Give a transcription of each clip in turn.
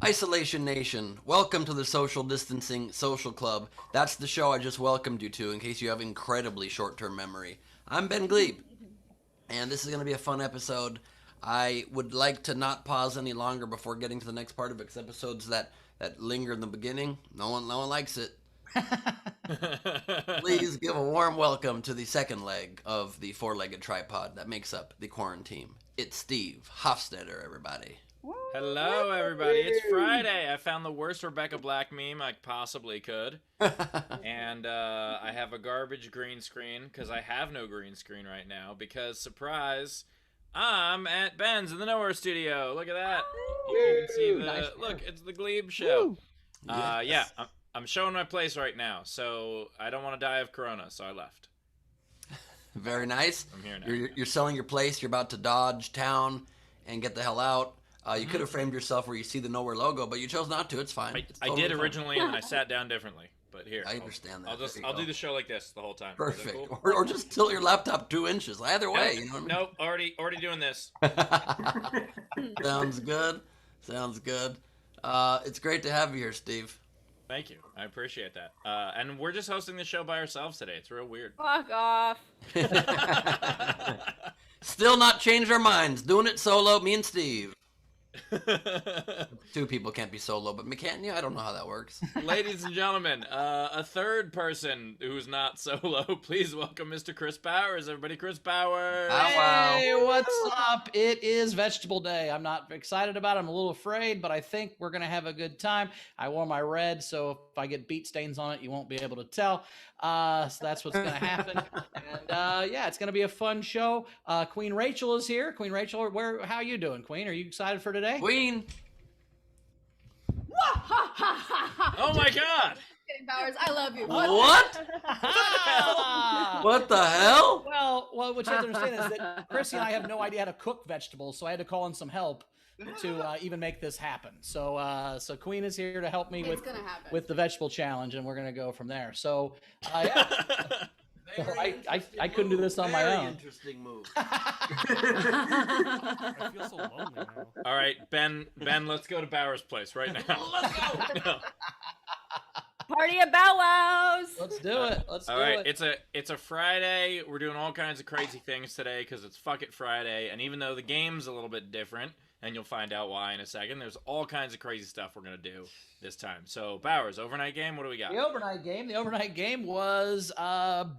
Isolation Nation, welcome to the Social Distancing Social Club. That's the show I just welcomed you to in case you have incredibly short term memory. I'm Ben Gleib, and this is going to be a fun episode. I would like to not pause any longer before getting to the next part of it because episodes that linger in the beginning, no one likes it. Please give a warm welcome to the second leg of the four-legged tripod that makes up the quarantine. It's Steve Hofstetter, everybody. Hello, everybody. It's Friday. I found the worst Rebecca Black meme I possibly could. And I have a garbage green screen because I have no green screen right now because, surprise, I'm at Ben's in the Nowhere Studio. Look at that. You can see the... Nice. Look, it's the Gleib show. Yes. Yeah, I'm showing my place right now, so I don't want to die of corona, so I left. Very nice. I'm here now. You're selling your place. You're about to dodge town and get the hell out. You could have framed yourself where you see the Nowhere logo, but you chose not to. It's fine. I Totally did fine. originally, and then I sat down differently. But here, I understand that. I'll do the show like this the whole time. Is that Perfect. cool? Or just tilt your laptop 2 inches. Either way, you know what Nope, already doing this. I mean? Sounds good. Sounds good. It's great to have you here, Steve. Thank you. I appreciate that. And we're just hosting the show by ourselves today. It's real weird. Fuck off. Still not changed our minds. Doing it solo, me and Steve. Two people can't be solo, but can't you? I don't know how that works. Ladies and gentlemen, a third person who's not solo, please welcome Mr. Chris Powers. Everybody, Chris Powers. Hey, what's up? It is Vegetable Day. I'm not excited about it. I'm a little afraid, but I think we're going to have a good time. I wore my red, so if I get beet stains on it, you won't be able to tell. So that's what's going to happen. And yeah, it's going to be a fun show. Queen Rachel is here. Queen Rachel, how are you doing, Queen? Are you excited for today? Queen. Oh my God! Kidding, Powers. I love you. What? What the hell? Well, what you have to understand is that Chrissy and I have no idea how to cook vegetables, so I had to call in some help to even make this happen. So Queen is here to help me with the vegetable challenge, and we're gonna go from there. So yeah. So I couldn't do this on my Very own. interesting move. I feel so lonely now. All right, Ben, let's go to Bauer's place right now. Let's go. No. Party of Bow Wows. Let's do it. All right, it's a Friday. We're doing all kinds of crazy things today because it's Fuck It Friday. And even though the game's a little bit different, and you'll find out why in a second, there's all kinds of crazy stuff we're gonna do this time. So Bowers, overnight game. What do we got? The overnight game was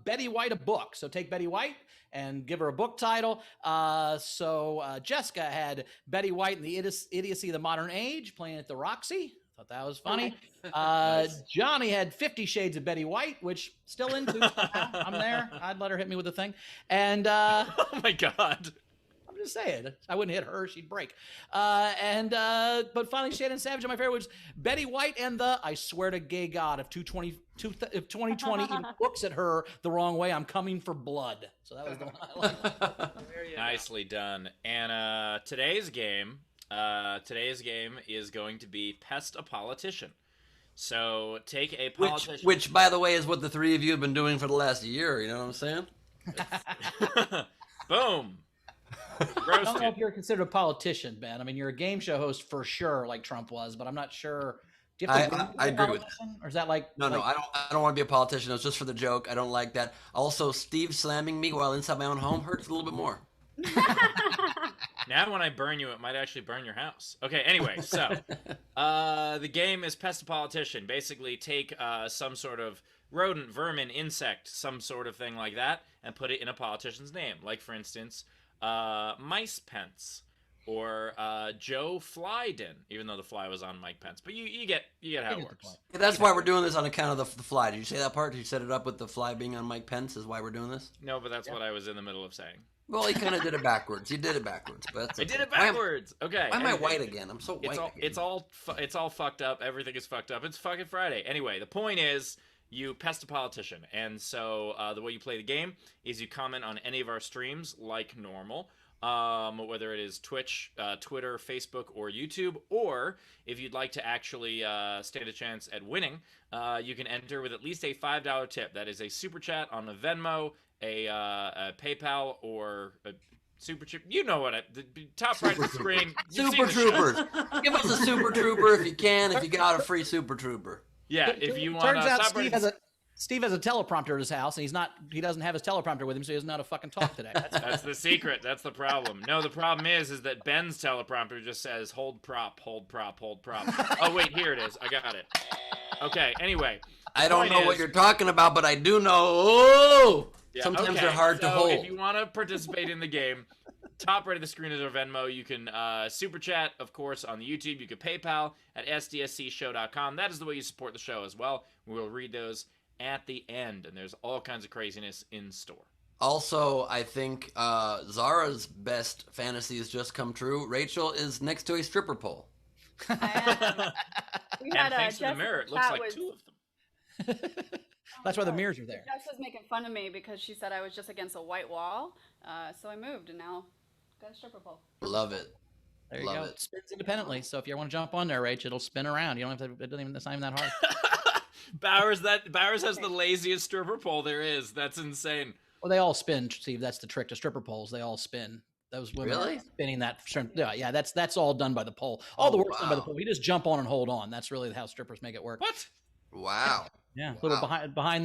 Betty White a book. So take Betty White and give her a book title. So Jessica had Betty White and the Idiocy of the Modern Age playing at the Roxy. Thought that was funny. Nice. Johnny had 50 Shades of Betty White, which still into. I'm there. I'd let her hit me with the thing. And Oh my God. I'm just saying, I wouldn't hit her; she'd break. But finally, Shannon Savage, my favorite, was Betty White and the I swear to gay God, if 2020 even looks at her the wrong way, I'm coming for blood. So that was the one I liked. Nicely done. And today's game is going to be Pest a Politician. So take a politician. Which, by the way, is what the three of you have been doing for the last year. You know what I'm saying? Boom. I don't know if Roasted. you're considered a politician, Ben. I mean, you're a game show host for sure, like Trump was, but I'm not sure. Do you have to win to be I a agree with politician? Or is that like No, I don't want to be a politician. It was just for the joke. I don't like that. Also, Steve slamming me while inside my own home hurts a little bit more. Now when I burn you, it might actually burn your house. Okay, anyway, so the game is Pest a Politician. Basically, take some sort of rodent, vermin, insect, some sort of thing like that, and put it in a politician's name. Like, for instance, Mice Pence or Joe Flyden, even though the fly was on Mike Pence. But you get how it works. Yeah, that's why we're doing this on account of the fly. Did you say that part? Did you set it up with the fly being on Mike Pence is why we're doing this? No, but that's what I was in the middle of saying. Well, he kind of did it backwards. He did it backwards, but that's I okay. did it backwards. Okay. Why am I anyway. white again? I'm so white. It's all fucked up. Everything is fucked up. It's fucking Friday. Anyway, the point is you pest a politician, and so the way you play the game is you comment on any of our streams like normal. Whether it is Twitch, Twitter, Facebook, or YouTube, or if you'd like to actually stand a chance at winning, you can enter with at least a $5 tip. That is a super chat on a Venmo, a PayPal, or Super Troop. You know what? The top right of the screen. you've Super seen the show. Troopers. Give us a Super Trooper if you can. If you got a free Super Trooper. Yeah, if you want. Turns out top right Steve has a teleprompter at his house, and he doesn't have his teleprompter with him, so he doesn't know how to fucking talk today. That's the secret. That's the problem. No, the problem is that Ben's teleprompter just says hold prop, hold prop, hold prop. Oh wait, here it is. I got it. Okay. Anyway, I don't point know is- what you're talking about, but I do know. Oh, Yeah, sometimes okay, they're hard to so hold. If you want to participate in the game, top right of the screen is our Venmo. You can super chat, of course, on the YouTube. You can PayPal at sdscshow.com. That is the way you support the show as well. We will read those at the end, and there's all kinds of craziness in store. Also, I think Zara's best fantasy has just come true. Rachel is next to a stripper pole. We And had thanks to the Jess mirror, in it looks chat like was- 2 of them. That's why the mirrors are there. Jess was making fun of me because she said I was just against a white wall. So I moved and now got a stripper pole. Love it. There you Love go. it. It spins independently, so if you want to jump on there, Rach, it'll spin around. You don't have to. It's not even that hard. Bowers has the laziest stripper pole there is. That's insane. Well, they all spin, Steve. That's the trick to stripper poles. They all spin. Those women Really? are spinning that. Yeah. That's all done by the pole. All the Oh, work's done by the wow. pole. You just jump on and hold on. That's really how strippers make it work. What? Wow. Yeah, Wow. little behind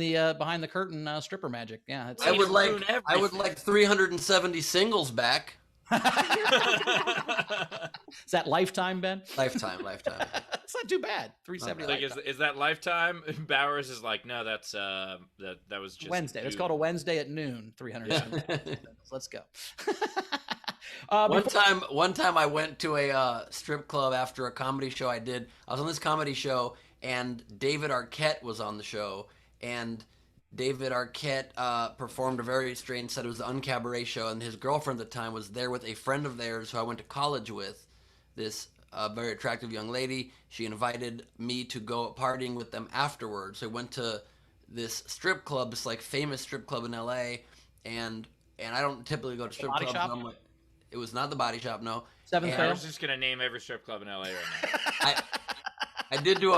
the curtain stripper magic. Yeah, it's, I Way would to like ruin I would everything. like 370 singles back. is that lifetime, Ben? Lifetime. It's not too bad. 370 Like, lifetime. is that lifetime? Bowers is like, no, that's that was just Wednesday. It's June. called a Wednesday at noon. 370. Let's go. One time I went to a strip club after a comedy show I did. I was on this comedy show, and David Arquette was on the show, and David Arquette performed a very strange set. It was the Uncabaret show, and his girlfriend at the time was there with a friend of theirs who I went to college with, this very attractive young lady. She invited me to go partying with them afterwards. So I went to this strip club, this like famous strip club in LA, and I don't typically go to strip Body clubs. Shop? And I'm like, it was not the Body Shop, no. Seventh And I Fail? was just gonna name every strip club in LA right I did do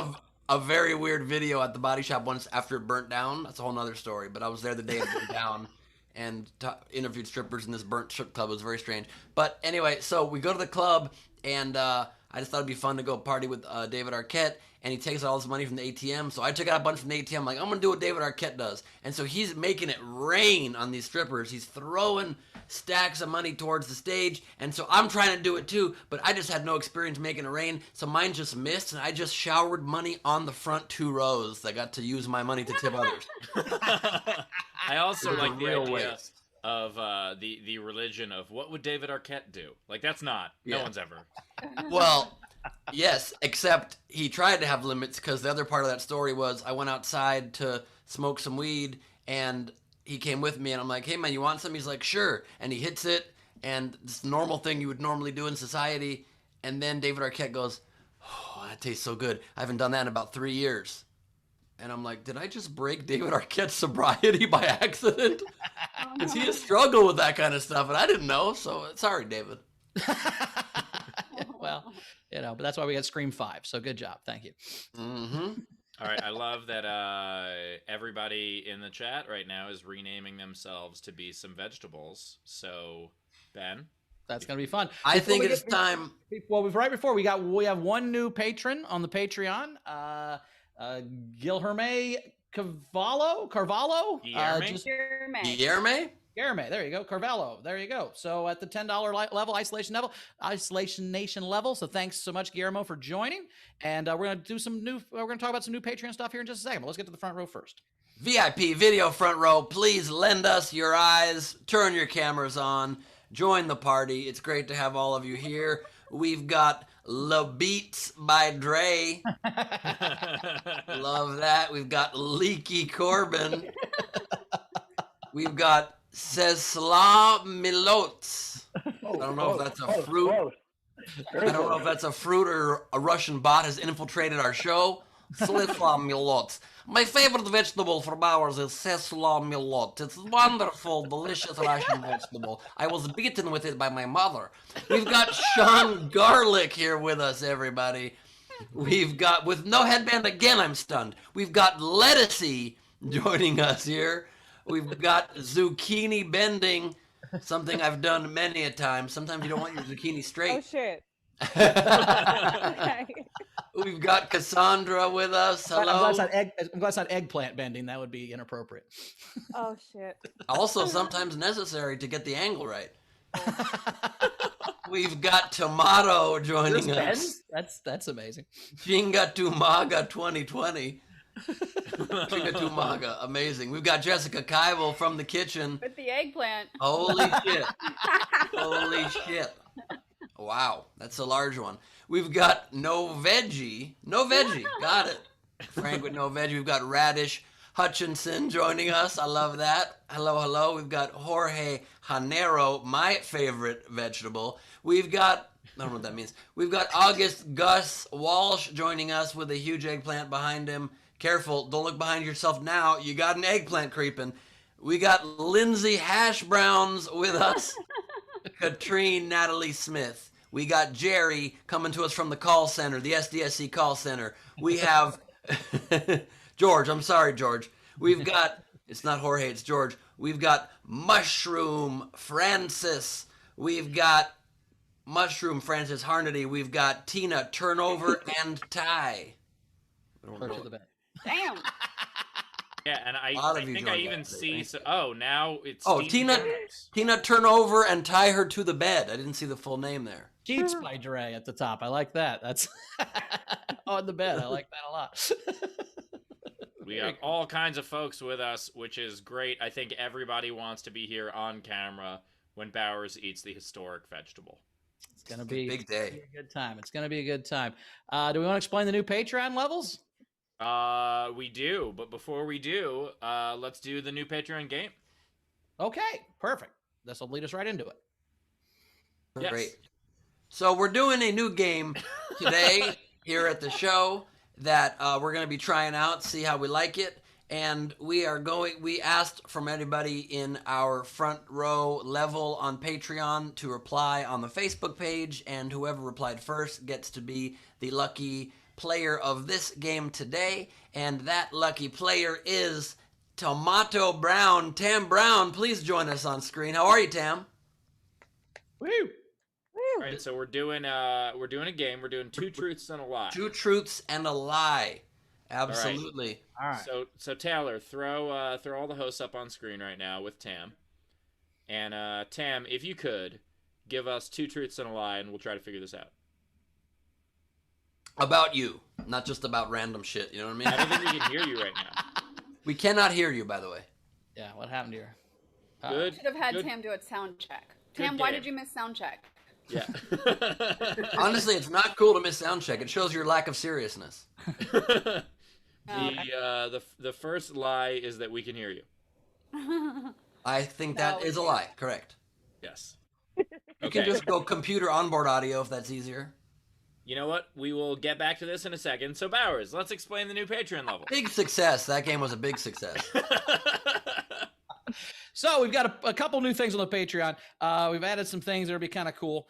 a very weird video at the Body Shop once after it burnt down. That's a whole nother story. But I was there the day it burnt down and interviewed strippers in this burnt strip club. It was very strange. But anyway, so we go to the club, and I just thought it'd be fun to go party with David Arquette. And he takes all his money from the ATM. So I took out a bunch from the ATM. Like, I'm going to do what David Arquette does. And so he's making it rain on these strippers. He's throwing stacks of money towards the stage. And so I'm trying to do it too. But I just had no experience making it rain. So mine just missed. And I just showered money on the front 2 rows. I got to use my money to tip others. now. I also It was a like the real idea waste. of the religion of what would David Arquette do? Like that's not. No Yeah. one's ever. Well, yes, except he tried to have limits because the other part of that story was I went outside to smoke some weed and he came with me and I'm like, hey man, you want some? He's like, sure. And he hits it and it's the normal thing you would normally do in society. And then David Arquette goes, oh, that tastes so good. I haven't done that in about 3 years. And I'm like, did I just break David Arquette's sobriety by accident? Because he has struggled with that kind of stuff and I didn't know. So sorry, David. Well, but that's why we got Scream 5. So good job. Thank you. Mm-hmm. All right, I love that everybody in the chat right now is renaming themselves to be some vegetables. So, Ben, That's going to be fun. I Before think we it's get- time. Well, right before we have one new patron on the Patreon, Guilherme Carvalho. Guilherme? Guillerme? Guilherme, there you go. Carvalho, there you go. So at the $10 level, Isolation Nation level. So thanks so much, Guillermo, for joining. And we're going to do we're going to talk about some new Patreon stuff here in just a second. But let's get to the front row first. VIP video front row, please lend us your eyes, turn your cameras on, join the party. It's great to have all of you here. We've got La Beats by Dre. Love that. We've got Leaky Corbin. We've got Cesla Milots. I don't know if that's a fruit. I don't know if that's a fruit or a Russian bot has infiltrated our show. Cesla Milots. My favorite vegetable for Bowers is Cesla Milot. It's wonderful, delicious Russian vegetable. I was beaten with it by my mother. We've got Sean Garlic here with us, everybody. We've got, with no headband again, I'm stunned. We've got Lettucey joining us here. We've got Zucchini Bending. Something I've done many a time. Sometimes you don't want your zucchini Oh straight. shit. Okay. We've got Cassandra with us. I'm glad Hello. it's not eggplant bending. That would be inappropriate. Oh shit. Also, sometimes necessary to get the angle right. We've got Tomato joining us. That's amazing. Chinga Tumaga 2020. Chinga Tumaga, amazing. We've got Jessica Kybel from the kitchen. With the eggplant. Holy shit. Holy shit. Wow, that's a large one. We've got no veggie. Got it. Frank with no veggie. We've got Radish Hutchinson joining us. I love that. Hello. We've got Jorge Hanero, my favorite vegetable. We've got, I don't know what that means. We've got August Gus Walsh joining us with a huge eggplant behind him. Careful, don't look behind yourself now. You got an eggplant creeping. We got Lindsay Hash Browns with us. Katrine Natalie Smith. We got Jerry coming to us from the call center, the SDSC call center. We have George. I'm sorry, George. We've got, it's not Jorge, it's George. We've got Mushroom Francis. We've got Mushroom Francis Harnedy. We've got Tina Turnover and Ty. Her to the bed. Damn. Yeah, and I lot of you think I joined even that, see. right? So, oh, now it's. Oh, Steve Tina Jobs. Turnover and Tie Her to the Bed. I didn't see the full name there. Sheets by Dre at the top. I like that. That's on the bed. I like that a lot. We have all kinds of folks with us, which is great. I think everybody wants to be here on camera when Bowers eats the historic vegetable. It's gonna be Big day. a good time. It's gonna be a good time. Do we want to explain the new Patreon levels? We do, but before we do, let's do the new Patreon game. Okay, perfect. This will lead us right into it. Yes. Great. So we're doing a new game today here at the show that we're going to be trying out, see how we like it. And we asked from anybody in our front row level on Patreon to reply on the Facebook page, and whoever replied first gets to be the lucky player of this game today. And that lucky player is Tomato Brown. Tam Brown, please join us on screen. How are you, Tam? Woo! All right, so we're doing a game. We're doing 2 truths and a lie. 2 truths and a lie. Absolutely. All right. So Taylor, throw all the hosts up on screen right now with Tam. And Tam, if you could, give us 2 truths and a lie, and we'll try to figure this out. About you, not just about random shit. You know what I mean? I don't think we can hear you right now. We cannot hear you, by the way. Yeah, what happened here? Good. Should have had good, Tam do a sound check. Good Tam, why game. did you miss sound check? Yeah. Honestly, it's not cool to miss sound check. It shows your lack of seriousness. The first lie is that we can hear you. I think that No, is a lie. Correct. Yes. You Okay. can just go computer onboard audio if that's easier. You know what? We will get back to this in a second. So Bowers, let's explain the new Patreon level. Big success. That game was a big success. So we've got a couple new things on the Patreon. We've added some things that'll be kind of cool.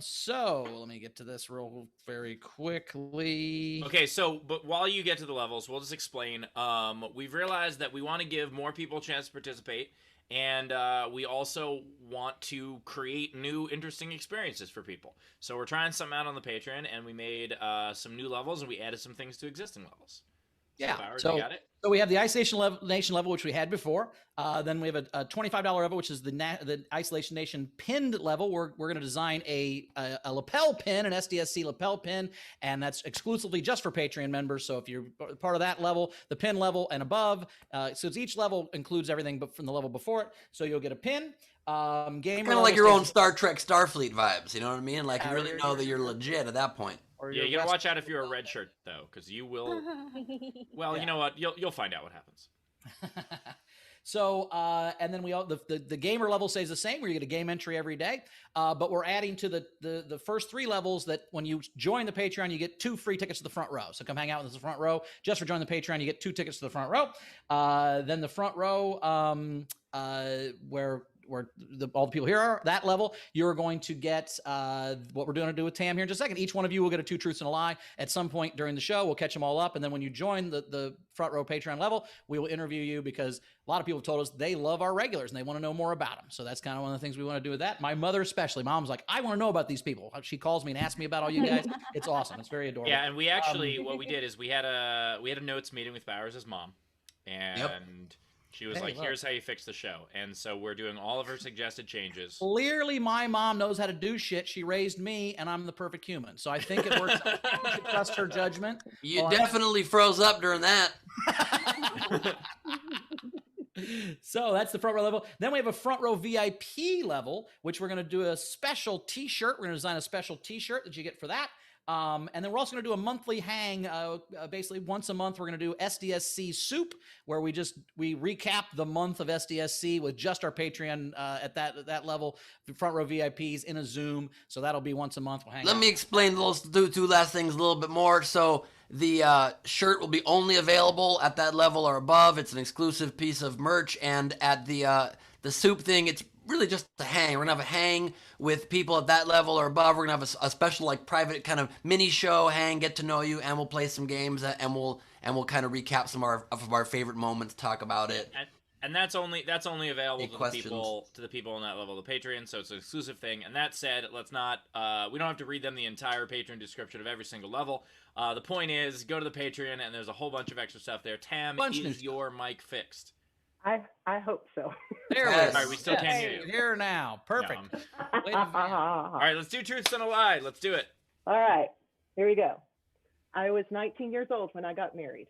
So let me get to this real very quickly. Okay, so but while you get to the levels, we'll just explain. We've realized that we want to give more people a chance to participate, and we also want to create new interesting experiences for people. So we're trying something out on the Patreon, and we made some new levels, and we added some things to existing levels. Yeah. Bowers, So you got it? So we have the Isolation Nation level, which we had before. Then we have a $25 level, which is the Isolation Nation pinned level. We're going to design a lapel pin, an SDSC lapel pin, and that's exclusively just for Patreon members. So if you're part of that level, the pin level and above, so it's each level includes everything but from the level before it. So you'll get a pin. Game Kind of like your own Star Trek Starfleet vibes. You know what I mean? Like you really know that you're legit at that point. Yeah, you gotta watch out if you're a red shirt though, because you will. Well, Yeah. you know what? You'll find out what happens. So, and then the gamer level stays the same, where you get a game entry every day. But we're adding to the first 3 levels that when you join the Patreon, you get 2 free tickets to the front row. So come hang out with us in the front row. Just for joining the Patreon, you get 2 tickets to the front row. Then the front row, where all the people here are that level, you're going to get what we're going to do with Tam here in just a second. Each one of you will get a 2 truths and a lie at some point during the show. We'll catch them all up, and then when you join the front row Patreon level, we will interview you, because a lot of people have told us they love our regulars and they want to know more about them. So that's kind of one of the things we want to do with that. My mother especially, Mom's like, I want to know about these people. She calls me and asks me about all you guys. It's awesome. It's very adorable. Yeah, and we actually what we did is we had a notes meeting with Bowers' mom, and she was like, here's how you fix the show. And so we're doing all of her suggested changes. Clearly my mom knows how to do shit. She raised me, and I'm the perfect human. So I think it works out. You should trust her judgment. You definitely froze up during that. So that's the front row level. Then we have a front row VIP level, which we're going to do a special t-shirt. We're going to design a special t-shirt that you get for that. And then we're also going to do a monthly hang. Basically, once a month, we're going to do SDSC Soup, where we recap the month of SDSC with just our Patreon at that level, front row VIPs in a Zoom. So that'll be once a month. We'll hang Let out. me explain those two last things a little bit more. So the shirt will be only available at that level or above. It's an exclusive piece of merch, and at the soup thing, it's really just a hang. We're gonna have a hang with people at that level or above. We're gonna have a special, like, private kind of mini show hang, get to know you, and we'll play some games, and we'll kind of recap some of our favorite moments, talk about it. And that's only available Any to the people on that level of the Patreon, so it's an exclusive thing. And that said, let's not we don't have to read them the entire Patreon description of every single level. The point is, go to the Patreon, and there's a whole bunch of extra stuff there. Tam, is your mic fixed? I hope so. There Yes. we go. All right, we still can't hear you. Here now. Perfect. Wait a minute. All right, let's do truths and a lie. Let's do it. All right, here we go. I was 19 years old when I got married.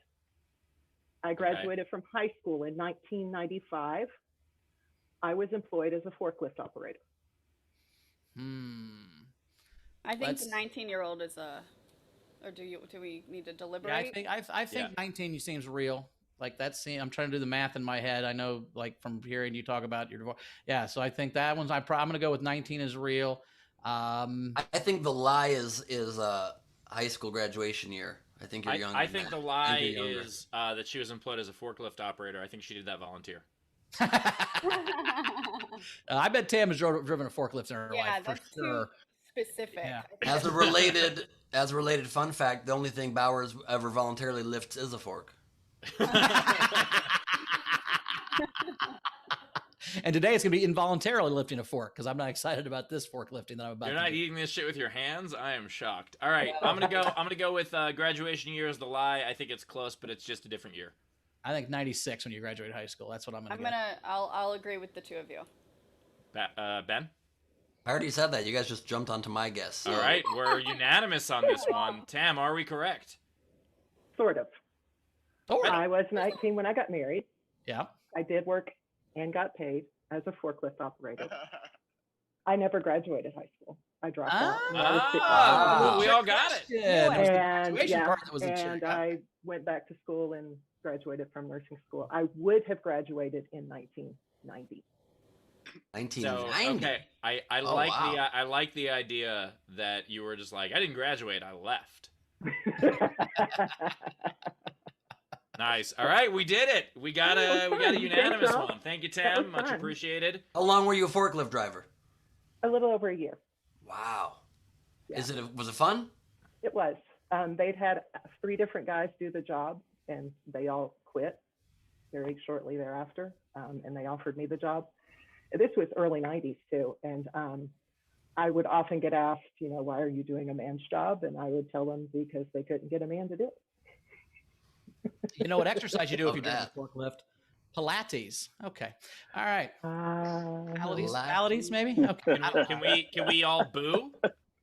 I graduated from high school in 1995. I was employed as a forklift operator. I think the 19-year-old is a. Or do we need to deliberate? Yeah, I think 19 seems real. Like that's, I'm trying to do the math in my head. I know, like, from hearing you talk about your divorce. Yeah, so I think that one's. I'm going to go with 19 is real. I think the lie is high school graduation year. I think you're younger. I think the lie is that she was employed as a forklift operator. I think she did that volunteer. I bet Tam has driven a forklift in her life for sure. Specific. Yeah. As a related fun fact, the only thing Bowers ever voluntarily lifts is a fork. And today it's going to be involuntarily lifting a fork, because I'm not excited about this forklifting that I'm about You're to not do. eating this shit with your hands? I am shocked. All right, I'm gonna go with graduation year as the lie. I think it's close, but it's just a different year. I think 96 when you graduated high school. That's what I'm going to go. I'll agree with the two of you. Ben? I already said that. You guys just jumped onto my guess. So. All right, we're unanimous on this one. Tam, are we correct? Sort of. All right. I was 19 when I got married. Yeah. I did work and got paid as a forklift operator. I never graduated high school. I dropped out. when I was 16. Wow. We all got it. Yeah, it was the And graduation yeah, part that was the and trick. I went back to school and graduated from nursing school. I would have graduated in 1990. 1990. So, okay, I Oh, like wow. I like the idea that you were just like, I didn't graduate, I left. Nice. All right, we did it. We got a unanimous Thanks, one. Thank you, That was Tam. Much fun. appreciated. How long were you a forklift driver? A little over a year. Wow. Yeah. Was it fun? It was. They'd had 3 different guys do the job, and they all quit very shortly thereafter, and they offered me the job. This was early 90s too, and I would often get asked, why are you doing a man's job? And I would tell them because they couldn't get a man to do it. You know what exercise you do if Love you're doing that. a forklift? Pilates. Okay. All right. Pilates, Pilates. Pilates maybe? Okay. Can we all boo?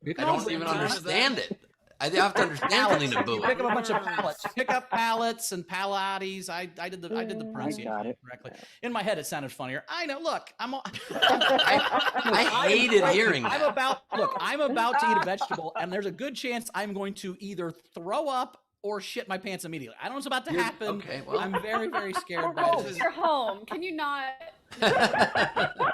You I can don't also even do understand it. I have to understand something to boo You pick it. up a bunch of pallets. Pick up pallets and Pilates. I did the pronunciation got it. correctly. In my head, it sounded funnier. I know. Look, I hated hearing I'm that. about to eat a vegetable, and there's a good chance I'm going to either throw up or shit my pants immediately. I don't know what's about to happen. okay, well. I'm very, very scared by Oh, this. you're home. Can you not? I'm gonna go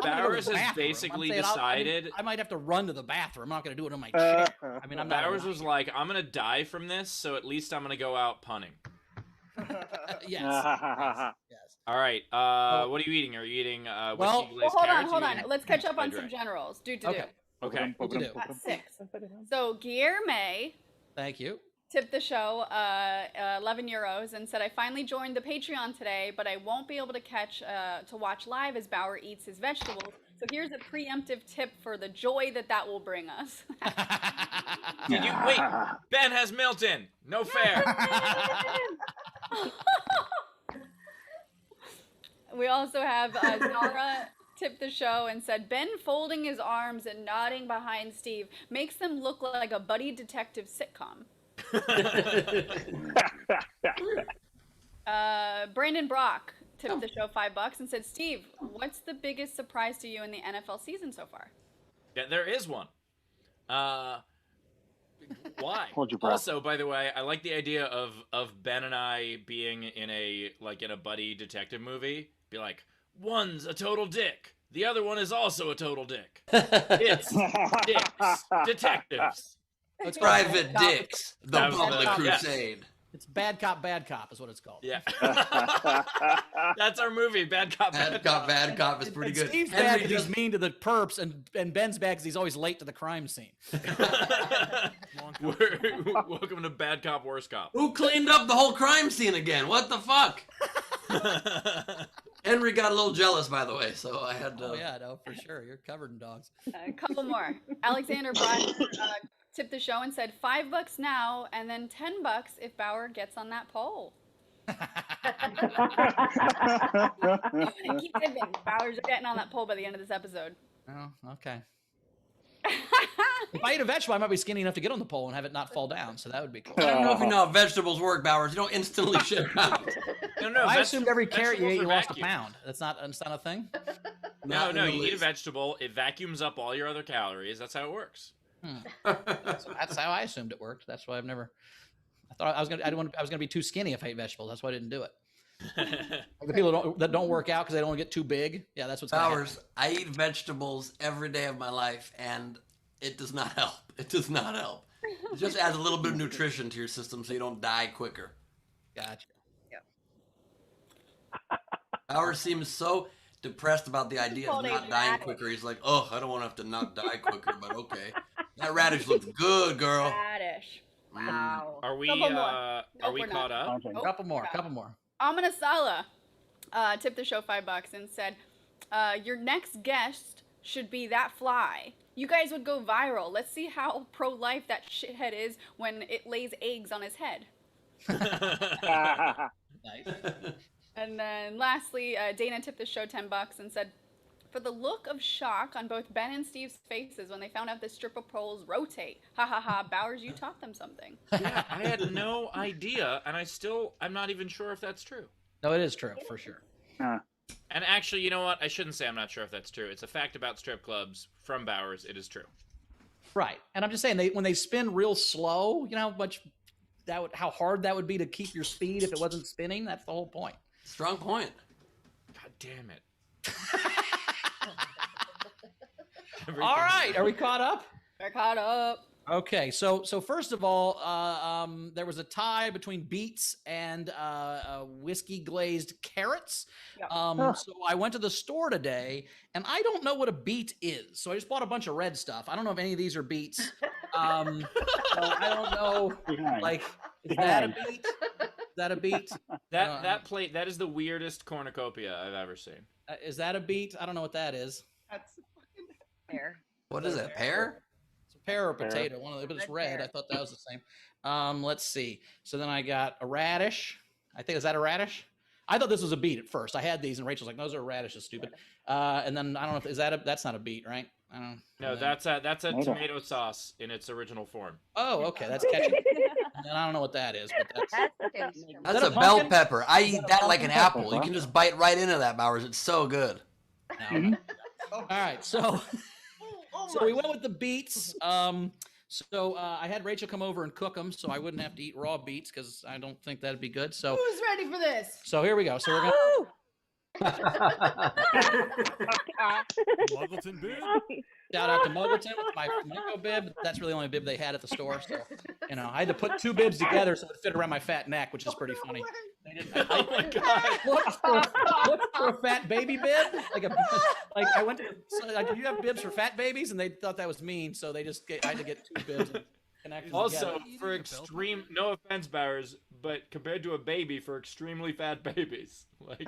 to Bowers the has bathroom. basically I'm saying decided. I might have to run to the bathroom. I'm not going to do it on my chair. I mean, I'm not. Bowers was like, I'm gonna die from this, so at least I'm gonna go out punning. Yes. Yes. All right. What are you eating? Are you eating well, whiskey glazed Hold on, carrots? hold Or are on. you eating Let's catch up on fried some dry? generals. Do. Okay. Okay. What'd you do? At 6. So Guillerme Thank you. tipped the show 11 euros and said, I finally joined the Patreon today, but I won't be able to to watch live as Bauer eats his vegetables. So here's a preemptive tip for the joy that will bring us. Did you wait? Ben has Milton. No fair. We also have Zara tipped the show and said, Ben folding his arms and nodding behind Steve makes them look like a buddy detective sitcom. Brandon Brock tipped the show $5 and said, Steve, what's the biggest surprise to you in the NFL season so far? Yeah, there is one. Why? Hold your breath. Also, by the way, I like the idea of Ben and I being in a buddy detective movie. Be like, one's a total dick. The other one is also a total dick. It's dicks. Detectives. It's Private Dicks, the That was Public the- yes. Crusade. It's Bad Cop is what it's called. Yeah. That's our movie, Bad Cop, Bad Cop, Bad Cop is pretty And good. Steve's Henry bad because just- he's mean to the perps, and Ben's bad because he's always late to the crime scene. Welcome to Bad Cop, Worst Cop. Who cleaned up the whole crime scene again? What the fuck? Henry got a little jealous, by the way, so I had to. Oh yeah, no, for sure. You're covered in dogs. A couple more. Alexander Black tipped the show and said $5 now and then $10 if Bauer gets on that pole. Keep tipping. Bauer's getting on that pole by the end of this episode. Oh, okay. If I eat a vegetable, I might be skinny enough to get on the pole and have it not fall down, so that would be cool. I don't know if you know how vegetables work, Bowers. You don't instantly ship out. No, I assumed every carrot you ate, you lost a vacuum. pound. That's not a thing? No, Not no, in the you eat a least. vegetable, it vacuums up all your other calories. That's how it works. So that's how I assumed it worked. That's why I thought I was gonna be too skinny if I ate vegetables. That's why I didn't do it. Like the people that don't work out because they don't want to get too big. Yeah, that's what's gonna happen. Bowers, I eat vegetables every day of my life, and it does not help. It does not help. It just adds a little bit of nutrition to your system so you don't die quicker. Gotcha. Bowers seems so depressed about the idea of called a not dying radish. quicker. He's like, oh, I don't want to have to not die quicker, but okay. That radish looks good, girl. Radish. Wow. Are we Couple more. are Nope, we we're caught not. up? Okay. Nope. Couple more. Amina Sala tipped the show $5 and said, your next guest should be that fly. You guys would go viral. Let's see how pro-life that shithead is when it lays eggs on his head. Nice. And then lastly, Dana tipped the show $10 and said, for the look of shock on both Ben and Steve's faces when they found out the stripper poles rotate. Ha ha ha, Bowers, you taught them something. Yeah, I had no idea, and I'm not even sure if that's true. No, it is true for sure. And actually, you know what? I shouldn't say I'm not sure if that's true. It's a fact about strip clubs from Bowers. It is true. Right, and I'm just saying when they spin real slow, you know how hard that would be to keep your speed if it wasn't spinning. That's the whole point. Strong point. God damn it. All right, are we caught up? We're caught up. Okay, so first of all, there was a tie between beets and whiskey glazed carrots. Yep. So I went to the store today, and I don't know what a beet is. So I just bought a bunch of red stuff. I don't know if any of these are beets. So I don't know. Like, is that a beet? Is that a beet? That plate, that is the weirdest cornucopia I've ever seen. Is that a beet? I don't know what that is. That's fucking fair. What is it, pear? It's a pear or potato, one of them, but it's Red red. pear. I thought that was the same. Let's see. So then I got a radish. Is that a radish? I thought this was a beet at first. I had these, and Rachel's like, "Those are radishes, stupid." And then I don't know if that's not a beet, right? I don't. No, and then- that's a Tomato. tomato sauce in its original form. Oh, okay, that's catchy. And then I don't know what that is, but that's. That's tasty. That's that a a bell pumpkin? pepper. I eat that like an pumpkin apple. pepper, You huh? can just bite right into that, Bowers. It's so good. No. All right, so so we went with the beets. So I had Rachel come over and cook them, so I wouldn't have to eat raw beets because I don't think that'd be good. So Who's ready for this? here we go. So we're gonna. Muggleton bib. Shout out to Muggleton with my flamingo bib. That's really the only bib they had at the store. So, I had to put two bibs together so it fit around my fat neck, which is pretty funny. Oh my god. Looked for a fat baby bib. I went to, do you have bibs for fat babies? And they thought that was mean, so I had to get two bibs and connect them Also, together. for extreme, no offense, Bowers, but compared to a baby, for extremely fat babies, like.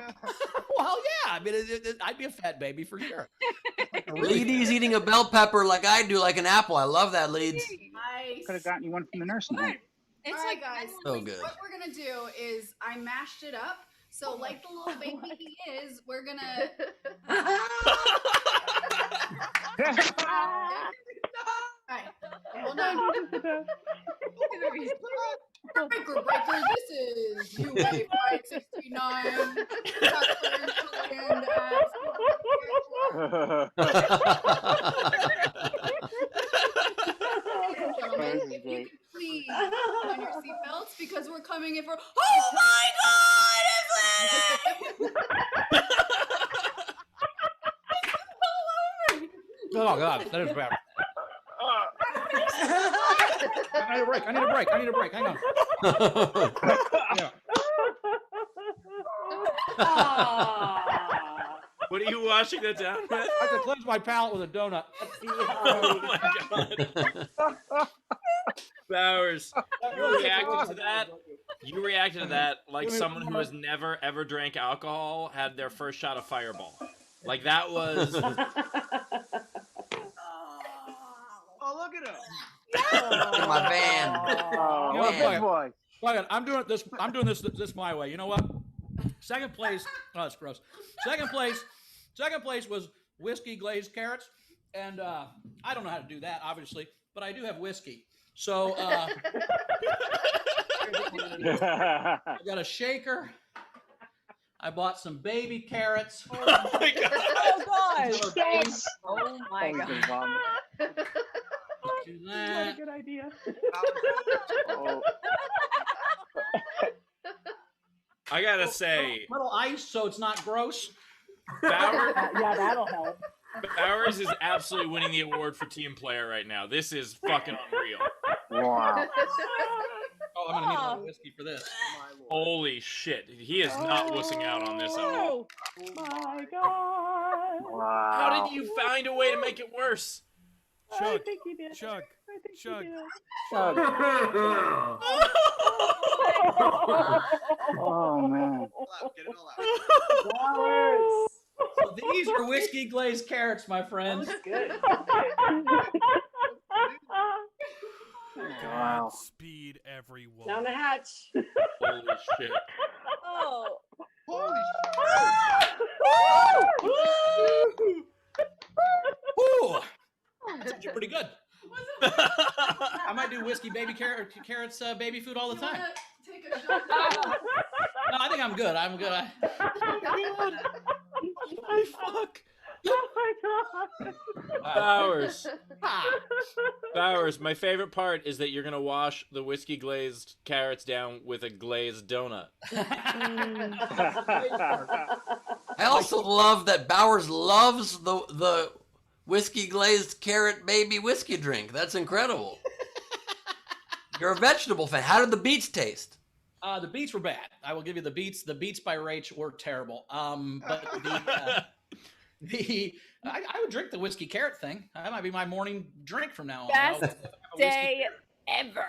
Well, yeah. I mean, I'd be a fat baby for sure. Leedy's eating a bell pepper like I do, like an apple. I love that, Leeds. Nice. Could have gotten you one from the nursing home. It's All right, like guys. So good. What we're gonna do is I mashed it up. So like the little baby he is, we're gonna. Alright, hold on. Breaker, this is UA 569. Gentlemen, if you could please put on your seatbelts because we're coming in for. Oh my God! It's Oh God, that is bad. I need a break. Hang on. Yeah. What are you washing that down with? I have to cleanse my palate with a donut. Oh my god. Bowers, you reacted to that? You reacted to that like someone who has never ever drank alcohol had their first shot of Fireball. Like that was. Oh, look at him. In my van. Oh, You know, man. boy. Look, I'm doing this my way. You know what? Second place. Oh, that's gross. Second place was whiskey glazed carrots, and I don't know how to do that, obviously, but I do have whiskey. So I got a shaker. I bought some baby carrots. Oh my god. Oh God. Oh my That was God. a vomit. Do What a that. good idea. Oh. I gotta say, Little ice so it's not gross. Bowers, Yeah, that'll help. Bowers is absolutely winning the award for team player right now. This is fucking unreal. Wow. Oh, I'm gonna need a lot of whiskey for this. Holy shit. He is not wussing out on this at all. My God. Wow. How did you find a way to make it worse? I Chug, think he did. chug, I think he chug. did. Chug. Oh, man. So these are whiskey glazed carrots, my friends. Wow. Godspeed, everyone. Down the hatch. Holy shit. Oh. Ooh, that's actually pretty good. I might do whiskey baby carrots baby food all the time. Take a shot. No, I think I'm good. I'm good. Holy fuck. Oh my God. Bowers. Ah, Bowers, my favorite part is that you're gonna wash the whiskey glazed carrots down with a glazed donut. I also love that Bowers loves the whiskey glazed carrot baby whiskey drink. That's incredible. You're a vegetable fan. How did the beets taste? the beets were bad. I will give you the beets. The beets by Rach were terrible. But I would drink the whiskey carrot thing. That might be my morning drink from now on. Best day ever.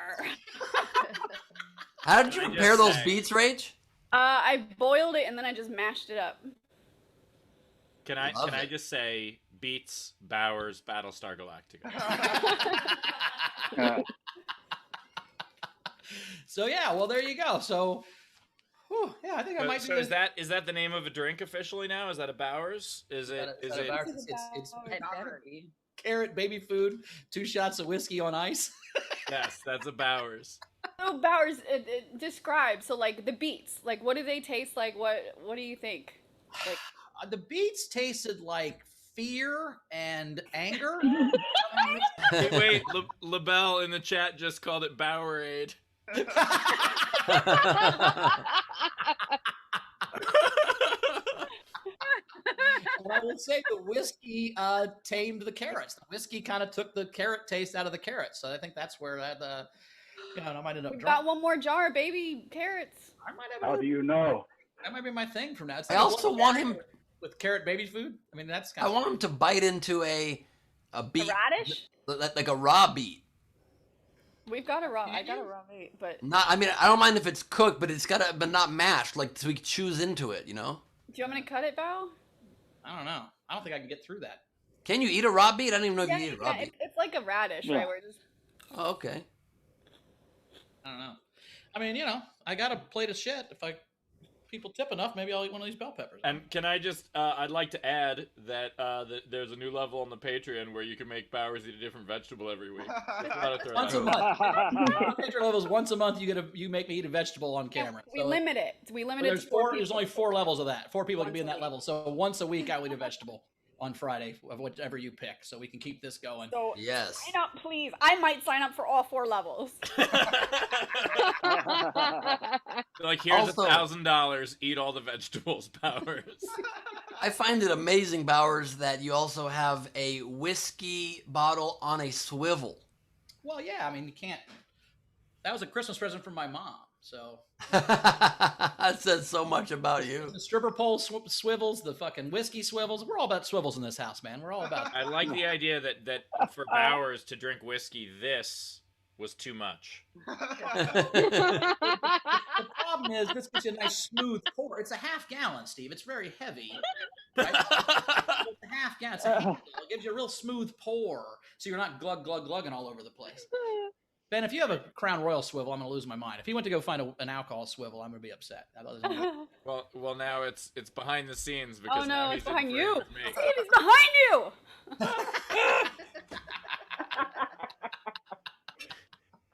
How did you I prepare just those say- beets, Rach? I boiled it and then I just mashed it up. Can I Love can I it. just say Beats Bowers Battlestar Galactica? So yeah, well there you go. So, whew, yeah, I think I might. So do is that the name of a drink officially now? Is that a Bowers? Is it is it? It's It better be. carrot baby food, 2 shots of whiskey on ice. Yes, that's a Bowers. So Bowers, describe. So like the beets, like what do they taste like? What do you think? Like The beets tasted like fear and anger. Hey, wait, LaBelle in the chat just called it Bowerade. And I will say the whiskey tamed the carrots. The whiskey kind of took the carrot taste out of the carrots. So I think that's where that, I might end up We've drunk. got one more jar of baby carrots. I might have How do you know? That might be my thing from now. It's I like also want him. with carrot baby food. I mean, that's kind I of. want him to bite into a A beet, radish? like a raw beet. We've got a raw. I got a raw meat, but Not. I mean, I don't mind if it's cooked, but it's gotta, but not mashed. Like so we can choose into it. You know? do you want me to cut it, Bao? I don't know. I don't think I can get through that. Can you eat a raw beet? I don't even know if Yeah, you can eat a raw yeah, beet. it's like a radish, Yeah. right? Where it just... Oh, okay. I don't know. I mean, I got a plate of shit. If people tip enough, maybe I'll eat one of these bell peppers. And can I just, I'd like to add that, there's a new level on the Patreon where you can make Bowers eat a different vegetable every week. Just thought I'd throw Once that a out. month. Patreon levels once a month. You make me eat a vegetable on camera. We So- limit it. We limit But it there's to 4 There's people. only 4 levels of that. 4 people can be in Once a that level. So once a week, I will eat a vegetable on Friday of whatever you pick. So we can keep this going. So Yes. sign up, please. I might sign up for all 4 levels. Like, here's Also- $1,000. Eat all the vegetables, Bowers. I find it amazing, Bowers, that you also have a whiskey bottle on a swivel. Well, yeah. I mean, you can't. That was a Christmas present from my mom. So That says so much about you. the stripper pole swivels, the fucking whiskey swivels. We're all about swivels in this house, man. We're all about. I like the idea that for Bowers to drink whiskey, this was too much. The problem is this gives you a nice smooth pour. It's a half gallon, Steve. It's very heavy. Right? It's a half gallon. It's a handle. It gives you a real smooth pour, so you're not glugging all over the place. Ben, if you have a Crown Royal swivel, I'm going to lose my mind. If he went to go find an alcohol swivel, I'm going to be upset. Well, now it's behind the scenes because Oh now no, he's it's behind in frame you. with me. Steve, it's behind you.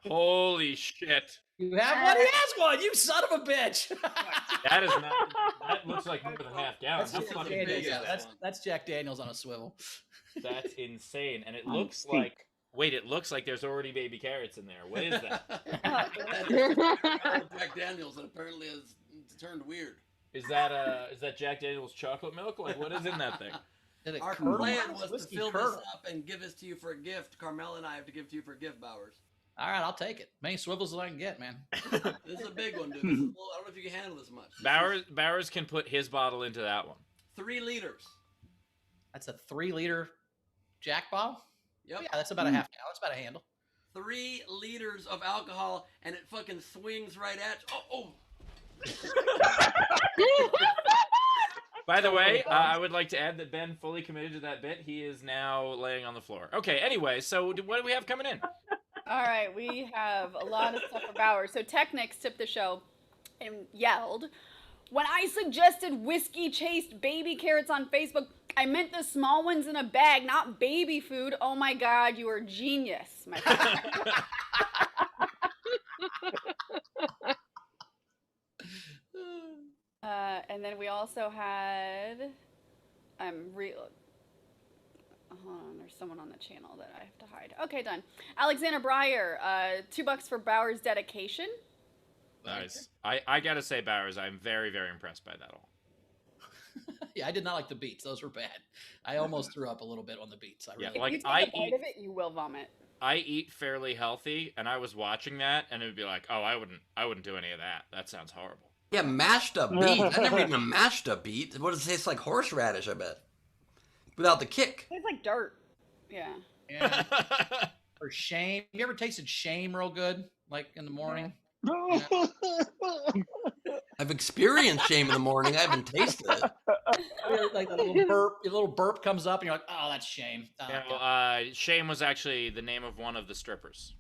Holy shit! You have one? He has one. You son of a bitch. That is not. That looks like more than half gallon. That's How Jack fucking Daniels. big is that? That's Jack Daniels on a swivel. That's insane, and it looks like. Wait, it looks like there's already baby carrots in there. What is that? Jack Daniels, and apparently has turned weird. Is that Jack Daniel's chocolate milk? Like, what is in that thing? Did it Our curdle? plan was to Whiskey fill curdle. this up and give this to you for a gift. Carmel and I have to give to you for a gift, Bowers. All right, I'll take it. Many swivels as I can get, man. This is a big one, dude. This is, well, I don't know if you can handle this much. Bowers can put his bottle into that one. 3 liters. That's a 3-liter Jack bottle? Yep. Yeah, that's about a half gallon. That's about a handle. 3 liters of alcohol, and it fucking swings right at you. By the way, I would like to add that Ben fully committed to that bit. He is now laying on the floor. Okay, anyway, so what do we have coming in? All right, we have a lot of stuff for Bowers. So Technics tipped the show and yelled, "When I suggested whiskey-chased baby carrots on Facebook, I meant the small ones in a bag, not baby food. Oh my God, you are a genius." My friend. And then we also had, hold on, there's someone on the channel that I have to hide. Okay, done. Alexander Breyer, $2 for Bowers' dedication. Nice. I gotta say, Bowers, I'm very, very impressed by that all. Yeah, I did not like the beets. Those were bad. I almost threw up a little bit on the beets. I Yeah, really like, If you I take a bite eat- of it, you will vomit. I eat fairly healthy, and I was watching that, and it would be like, oh, I wouldn't do any of that. That sounds horrible. Yeah, mashed up beet. I've never eaten a mashed up beet. What does it taste like? Horseradish, I bet. Without the kick. It's like dirt. Yeah. Yeah. Or shame. You ever tasted shame real good? Like in the morning? I've experienced shame in the morning. I haven't tasted it. Like a little burp comes up, and you're like, "Oh, that's shame." Oh, Yeah, God. well, Shame was actually the name of one of the strippers.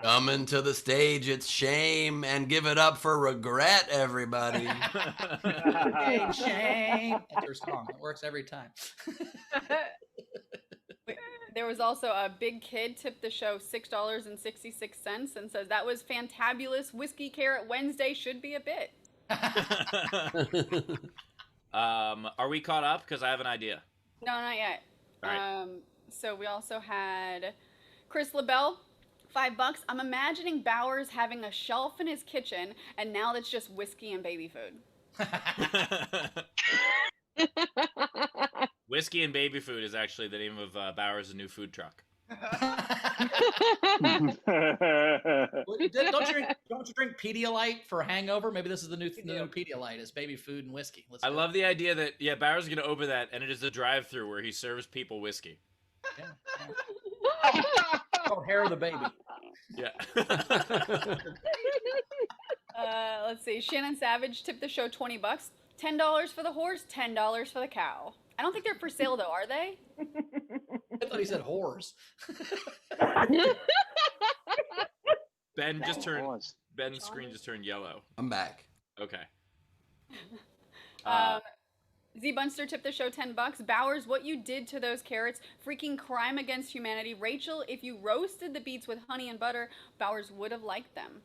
Coming to the stage, it's shame, and give it up for regret, everybody. Hey, shame. That's her song. It works every time. There was also a big kid tipped the show $6.66 and says that was fantabulous. Whiskey Carrot Wednesday should be a bit. Are we caught up? Because I have an idea. No, not yet. All right. So we also had Chris LaBelle, $5. I'm imagining Bowers having a shelf in his kitchen, and now that's just whiskey and baby food. Whiskey and baby food is actually the name of Bowers' new food truck. Don't you drink Pedialyte for a hangover? Maybe this is the new Pedialyte is baby food and whiskey. I love the idea that Bowers is gonna open that and it is a drive-through where he serves people whiskey. Oh, hair of the baby. Yeah. Let's see. Shannon Savage tipped the show $20. $10 for the horse, $10 for the cow. I don't think they're for sale though, are they? I thought he said whores. Ben's screen just turned yellow. I'm back. Okay. Z Bunster tipped the show $10. Bowers, what you did to those carrots, freaking crime against humanity. Rachel, if you roasted the beets with honey and butter, Bowers would have liked them.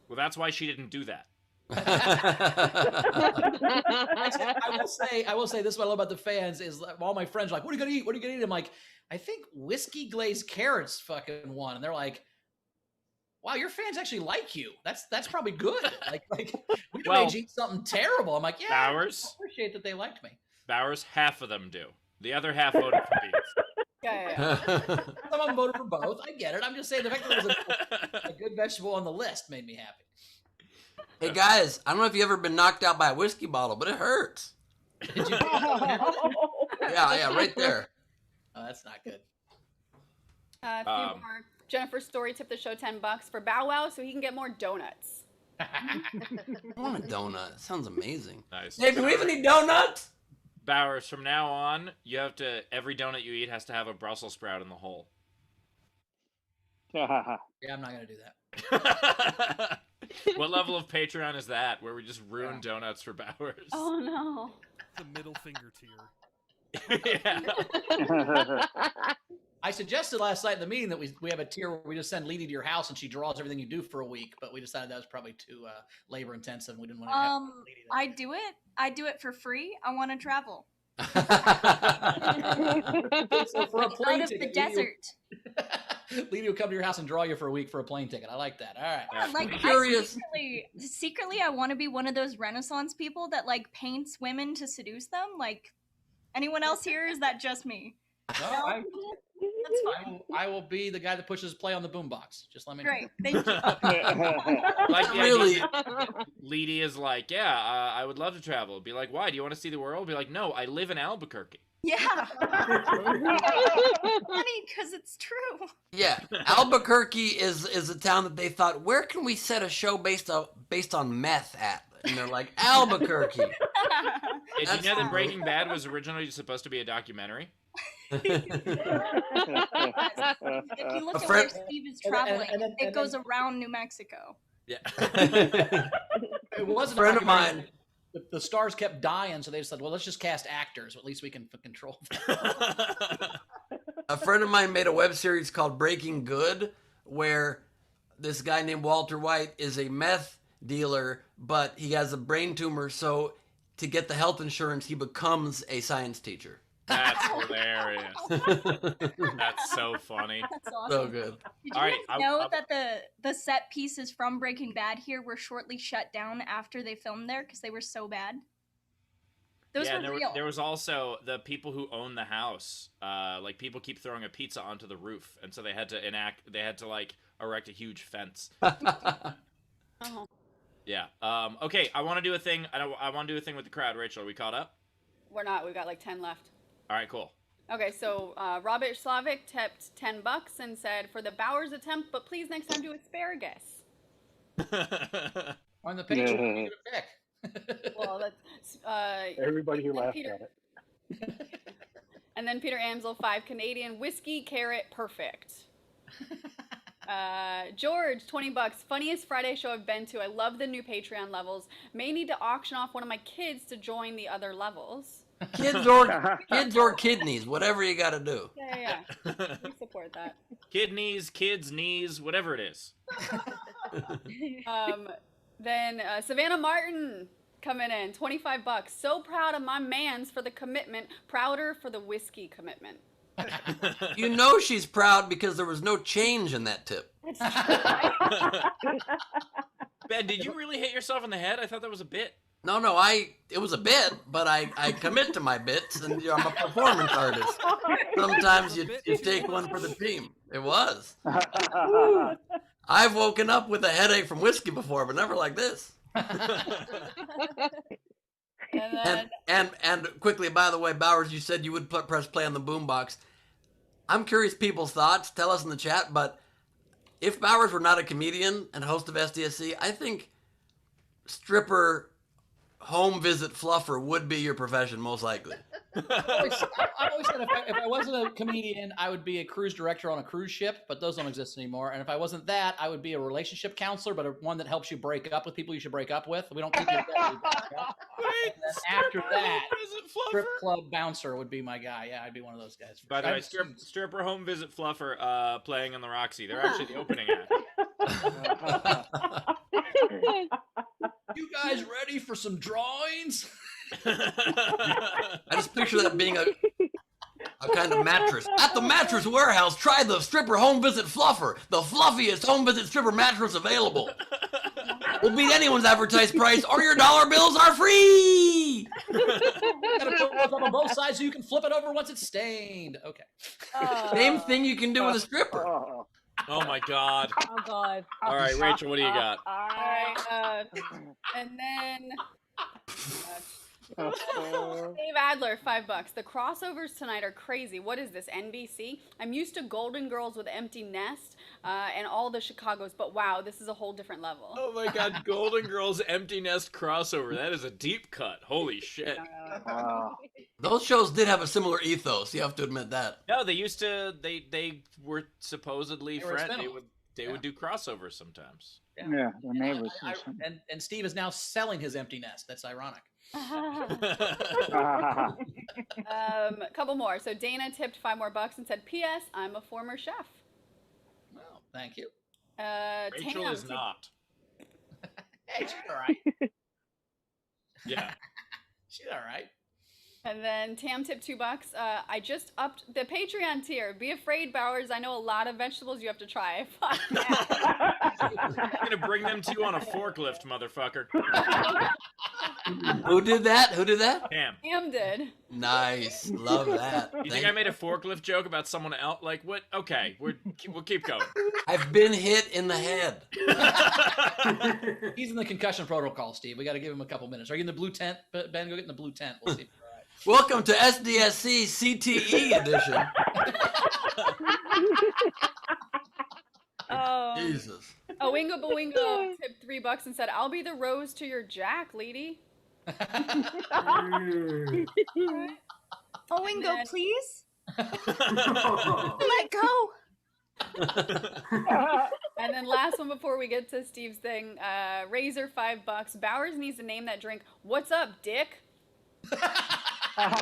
Well, that's why she didn't do that. I will say this is what I love about the fans is all my friends are like, what are you gonna eat? What are you gonna eat? I'm like, I think whiskey glazed carrots fucking won. And they're like, wow, your fans actually like you. That's probably good. Like we made you eat something terrible. I'm like, yeah, Bowers, I appreciate that they liked me. Bowers, half of them do. The other half voted for beets. Yeah. Some of them voted for both. I get it. I'm just saying the fact that there was a good vegetable on the list made me happy. Hey guys, I don't know if you've ever been knocked out by a whiskey bottle, but it hurts. Did you? Yeah, right there. Oh, that's not good. A few more. Jennifer Story tipped the show $10 for Bow Wow so he can get more donuts. I want a donut. It sounds amazing. Nice. Hey, do we have any donuts? Bowers, from now on, every donut you eat has to have a Brussels sprout in the hole. Yeah, I'm not gonna do that. What level of Patreon is that, where we just ruin donuts for Bowers? Oh no. The middle finger tier. Yeah. I suggested last night in the meeting that we have a tier where we just send Leedy to your house and she draws everything you do for a week, but we decided that was probably too labor intensive and we didn't want to have Leedy there. I do it. I do it for free. I want to travel. So for a plane Out of the ticket, desert. Leedy will come to your house and draw you for a week for a plane ticket. I like that. All right. Yeah, like I'm curious. Secretly, I want to be one of those Renaissance people that like paints women to seduce them. Like, anyone else here? Is that just me? No, that's fine. I will be the guy that pushes play on the boombox. Just let me know. Great, thank you. Like the Really? idea- Leedy is like, I would love to travel. Be like, why? Do you want to see the world? Be like, no, I live in Albuquerque. Yeah. Funny, because it's true. Yeah, Albuquerque is a town that they thought, where can we set a show based on meth at? And they're like, Albuquerque. Did you That's know that cool. Breaking Bad was originally supposed to be a documentary? If you look A at friend- where Steve is traveling, it goes around New Mexico. Yeah. It wasn't A friend of documentary. mine. The stars kept dying, so they said, well, let's just cast actors. At least we can control them. A friend of mine made a web series called Breaking Good, where this guy named Walter White is a meth dealer, but he has a brain tumor, so to get the health insurance, he becomes a science teacher. That's hilarious. That's so funny. That's awesome. So good. Did you All right, guys know that the set pieces from Breaking Bad here were shortly shut down after they filmed there because they were so bad? Those Yeah, were and real. there was also the people who own the house. Like people keep throwing a pizza onto the roof, and so they had to like erect a huge fence. Oh. Yeah. Okay. I want to do a thing. I want to do a thing with the crowd. Rachel, are we caught up? We're not. We've got like 10 left. All right. Cool. Okay, so Robert Slavic tipped $10 and said, for the Bowers attempt, but please next time do asparagus. On the page, what are you gonna pick? Well, that's Everybody who laughed Peter- at it. And then Peter Amsel, 5 Canadian, whiskey, carrot, perfect. George, $20, funniest Friday show I've been to. I love the new Patreon levels. May need to auction off one of my kids to join the other levels. Kids or kidneys, whatever you got to do. Yeah. We support that. Kidneys, kids, knees, whatever it is. Then Savannah Martin coming in, $25. So proud of my mans for the commitment. Prouder for the whiskey commitment. You know she's proud because there was no change in that tip. Ben, did you really hit yourself in the head? I thought that was a bit. No, it was a bit, but I commit to my bits, and I'm a performance artist. Sometimes you take one for the team. It was. I've woken up with a headache from whiskey before, but never like this. And quickly, by the way, Bowers, you said you would press play on the boombox. I'm curious people's thoughts. Tell us in the chat. But if Bowers were not a comedian and host of SDSC, I think stripper home visit fluffer would be your profession, most likely. I always said if I wasn't a comedian, I would be a cruise director on a cruise ship, but those don't exist anymore. And if I wasn't that, I would be a relationship counselor, but one that helps you break up with people you should break up with. We don't keep you together. And then after that, strip club bouncer would be my guy. Yeah, I'd be one of those guys. By the way, stripper home visit fluffer playing on the Roxy. They're actually the opening act. You guys ready for some drawings? I just picture that being a kind of mattress. At the Mattress Warehouse, try the stripper home visit fluffer, the fluffiest home visit stripper mattress available. Will beat anyone's advertised price, or your dollar bills are free. Gotta put it up on both sides so you can flip it over once it's stained. Okay. Same thing you can do with a stripper. Oh my God. Oh God. All right, Rachel, what do you got? All right, and then Dave Adler, $5. The crossovers tonight are crazy. What is this, NBC? I'm used to Golden Girls with Empty Nest and all the Chicagos, but wow, this is a whole different level. Oh my God, Golden Girls Empty Nest crossover. That is a deep cut. Holy shit. Those shows did have a similar ethos. You have to admit that. No, they used to. They were supposedly They were a friends. spin-off. They would do crossovers sometimes. Yeah, the neighbors. And Steve is now selling his empty nest. That's ironic. A couple more. So Dana tipped $5 more and said, "P.S. I'm a former chef." Well, thank you. Rachel Tam is not. Hey, she's all right. Yeah. She's all right. And then Tam tipped $2. I just upped the Patreon tier. Be afraid, Bowers. I know a lot of vegetables you have to try. Fuck yeah. I'm gonna bring them to you on a forklift, motherfucker. Who did that? Who did that? Damn. Tam did. Nice. Love that. You think I made a forklift joke about someone else? Like what? Okay, we'll keep going. I've been hit in the head. He's in the concussion protocol, Steve. We got to give him a couple minutes. Are you in the blue tent? Ben, go get in the blue tent. We'll see. All right. Welcome to SDSC CTE edition. Jesus. Oingo Boingo tipped $3 and said, "I'll be the rose to your Jack, lady." Oingo, please. Let go. And then last one before we get to Steve's thing, Razor $5. Bowers needs to name that drink. What's up, Dick? And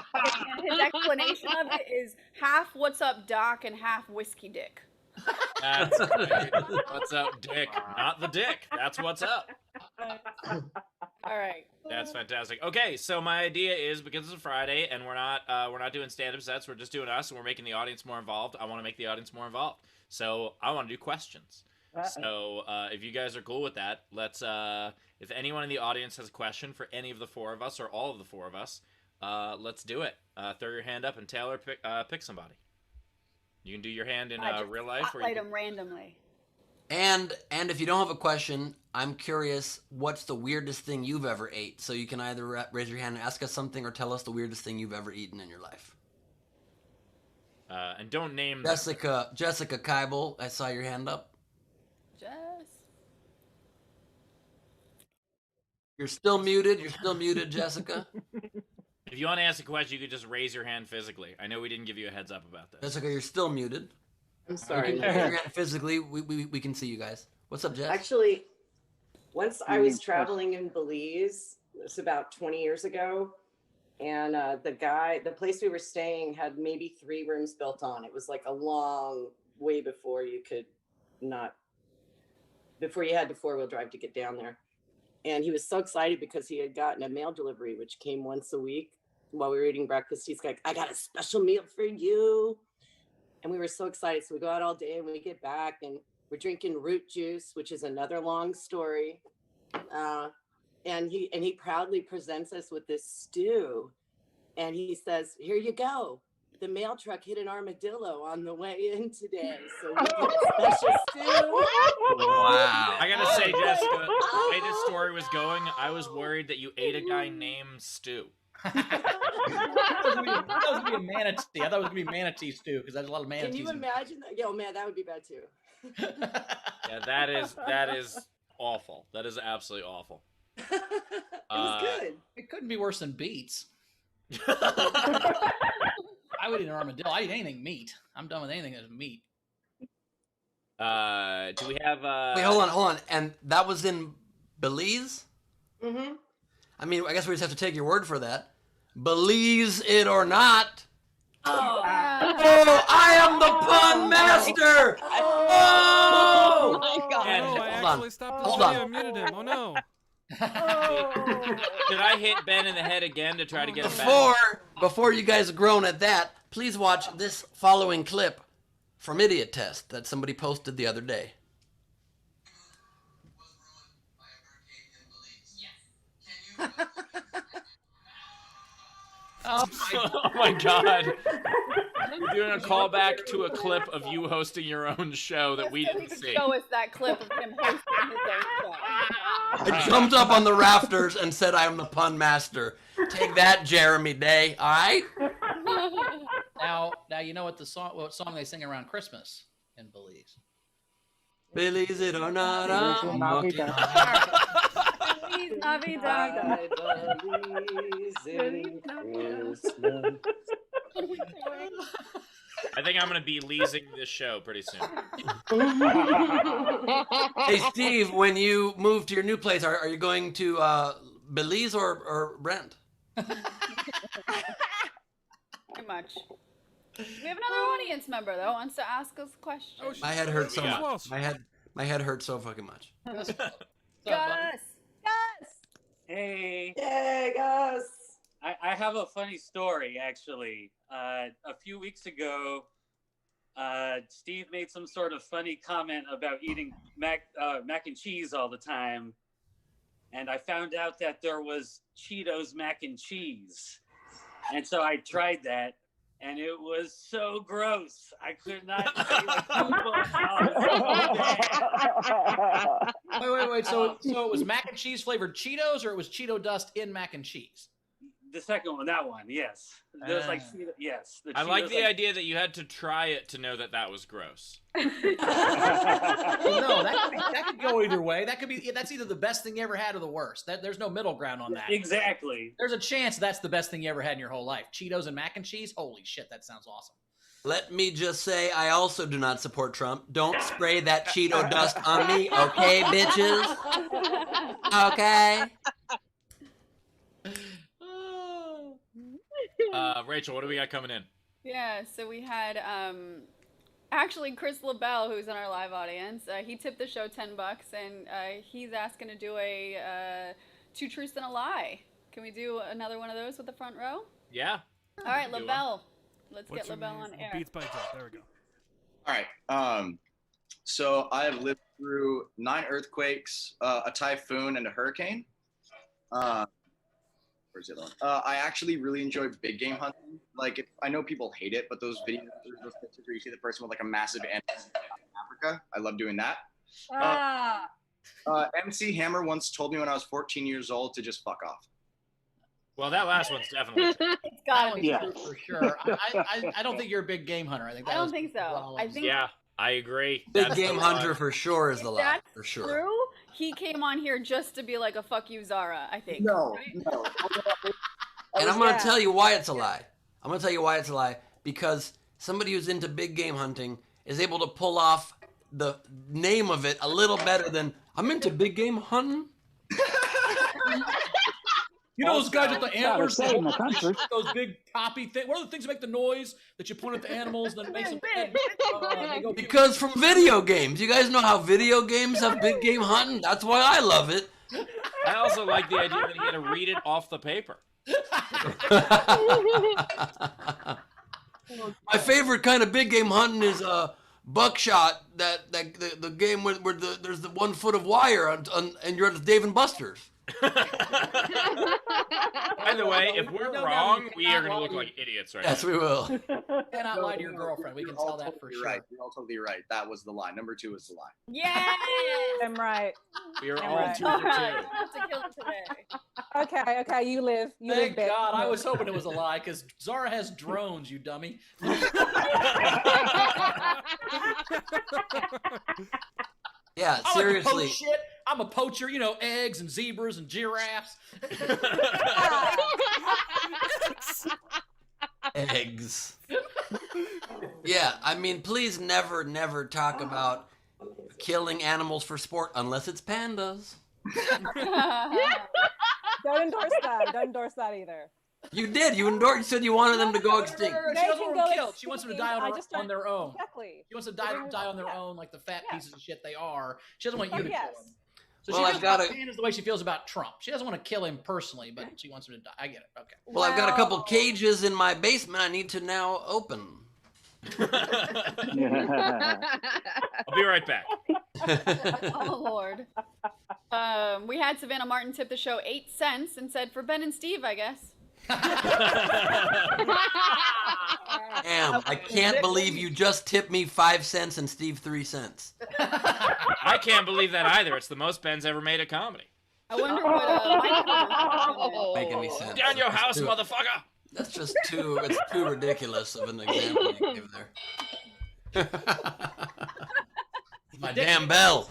his explanation of it is half "What's up, Doc" and half "Whiskey Dick." That's great. What's up, Dick? Not the dick. That's what's up. All right. That's fantastic. Okay, so my idea is because it's a Friday and we're not doing stand-up sets, we're just doing us, and we're making the audience more involved. I want to make the audience more involved, so I want to do questions. So if you guys are cool with that, let's. If anyone in the audience has a question for any of the four of us or all of the four of us, let's do it. Throw your hand up, and Taylor pick somebody. You can do your hand in real life, or Spotlight them randomly. And if you don't have a question, I'm curious, what's the weirdest thing you've ever ate? So you can either raise your hand and ask us something, or tell us the weirdest thing you've ever eaten in your life. And don't name Jessica Keibel, I saw your hand up. Jess. You're still muted. You're still muted, Jessica. If you want to ask a question, you could just raise your hand physically. I know we didn't give you a heads up about this. Jessica, you're still muted. I'm sorry. You can raise your hand physically. We can see you guys. What's up, Jess? Actually, once I was traveling in Belize, it was about 20 years ago, and the place we were staying had maybe 3 rooms built on. It was like a long way before you had to 4-wheel drive to get down there. And he was so excited because he had gotten a mail delivery, which came once a week while we were eating breakfast. He's like, "I got a special meal for you." And we were so excited. So we go out all day and we get back and we're drinking root juice, which is another long story. and he proudly presents us with this stew, and he says, "Here you go. The mail truck hit an armadillo on the way in today, so we get a special stew." Wow. I gotta say, Jessica, the way this story was going, I was worried that you ate a guy named Stu. That was gonna be a manatee. I thought it was gonna be manatee stew because there's a lot of manatees. Can you imagine that? Yo, man, that would be bad too. Yeah, that is awful. That is absolutely awful. It was good. It couldn't be worse than beets. I would eat an armadillo. I eat anything meat. I'm done with anything that's meat. Do we have? Wait, hold on. And that was in Belize? Mm-hmm. I mean, I guess we just have to take your word for that. Belize it or not. Oh, I am the pun master. Oh my God. And- Oh, I Hold actually on. stopped Hold the on. video and muted him. Oh no. Did I hit Ben in the head again to try to get him back? Before you guys groan at that, please watch this following clip from Idiot Test that somebody posted the other day. Oh, Oh my God! You're doing a callback to a clip of you hosting your own show that we He didn't could see. show us that clip of him hosting his own show. I jumped up on the rafters and said I am the pun master. Take that, Jeremy Day, all right? now you know what song they sing around Christmas in Belize. Believe it or not, I'm walking on. Feliz Navidad. I believe in Christmas. I think I'm gonna be leasing this show pretty soon. Hey, Steve, when you move to your new place, are you going to Belize or Brent? Too much. We have another audience member though wants to ask us a question. Oh, My head hurts so Yeah. much. My head hurts so fucking much. Gus. Hey, Yay, Gus. I have a funny story actually. A few weeks ago, Steve made some sort of funny comment about eating mac and cheese all the time, and I found out that there was Cheetos mac and cheese, and so I tried that, and it was so gross. I could not say like Wait. So it was mac and cheese flavored Cheetos, or it was Cheeto dust in mac and cheese? The second one, that one, yes. There's like Cheeto, yes. The I like Cheetos, the idea that you had to try it to know that was gross. Well, no, that could go either way. That's either the best thing you ever had or the worst. There's no middle ground on that. Exactly. There's a chance that's the best thing you ever had in your whole life. Cheetos and mac and cheese. Holy shit, that sounds awesome. Let me just say, I also do not support Trump. Don't spray that Cheeto dust on me, okay, bitches? Okay? Rachel, what do we got coming in? Yeah, so we had actually Chris LaBelle, who's in our live audience. He tipped the show $10, and he's asking to do a two truths and a lie. Can we do another one of those with the front row? Yeah. All right, Do one. LaBelle. Let's What's get your LaBelle name? on air. Beats by Joe. There we go. All right. So I have lived through 9 earthquakes, a typhoon, and a hurricane. Where's the other one? I actually really enjoy big game hunting. Like, I know people hate it, but those videos, those pictures where you see the person with like a massive animal in Africa, I love doing that. MC Hammer once told me when I was 14 years old to just fuck off. Well, that last one's definitely true. It's gotta be Yeah, true. for sure. I don't think you're a big game hunter. I think I don't think so. I think Yeah, I agree. Big That's game the hunter lie. for sure is the lie, that's for sure. true. He came on here just to be like a fuck you, Zara, I think. No, right? no. And I'm going to tell you why it's a lie. I'm going to tell you why it's a lie. Because somebody who's into big game hunting is able to pull off the name of it a little better than, I'm into big game hunting. You know those guys with the antlers, say in the country. those big poppy things. What are the things that make the noise that you point at the animals and then makes them? They go Because from video games. You guys know how video games have big game hunting? That's why I love it. I also like the idea that he had to read it off the paper. My favorite kind of big game hunting is buckshot. That the game where there's the 1 foot of wire and you're at Dave and Buster's. By the way, if we're No, wrong, you we are cannot going to lie look to like me. idiots right Yes, now. we will. You cannot lie to your No, girlfriend. We you're can all tell that for totally sure. right. You're all totally right. That was the lie. Number 2 is the lie. Yes! I'm right. We are I'm all right. 2 All for right, 2. you don't have to kill it today. Okay, okay, you live. You Thank live, bitch. God. I was hoping it was a lie because Zara has drones, you dummy. Yeah, I like to seriously. poach shit. I'm a poacher, you know, eggs and zebras and giraffes. Eggs. Yeah, I mean, please never, never talk about killing animals for sport unless it's pandas. Don't endorse that. Don't endorse that either. You did. You endorsed. You said you wanted them to go extinct. She They doesn't can want go them killed. She wants them to die I on, just on don't- their own. Exactly. She wants to die on their own like the fat Yeah. pieces of shit they are. She doesn't want you Oh, to yes. kill them. So Well, she I've feels got about a- pandas the way she feels about Trump. She doesn't want to kill him personally, but she wants him to die. I get it. Okay. Well, I've got a couple cages in my basement I need to now open. I'll be right back. Oh Lord. We had Savannah Martin tip the show 8 cents and said for Ben and Steve, I guess. Damn, I can't believe you just tipped me 5 cents and Steve 3 cents. I can't believe that either. It's the most Ben's ever made a comedy. I wonder what Mike would Making me sense. Down your That's house, too- motherfucker! That's just it's too ridiculous of an example you gave there. My damn bell.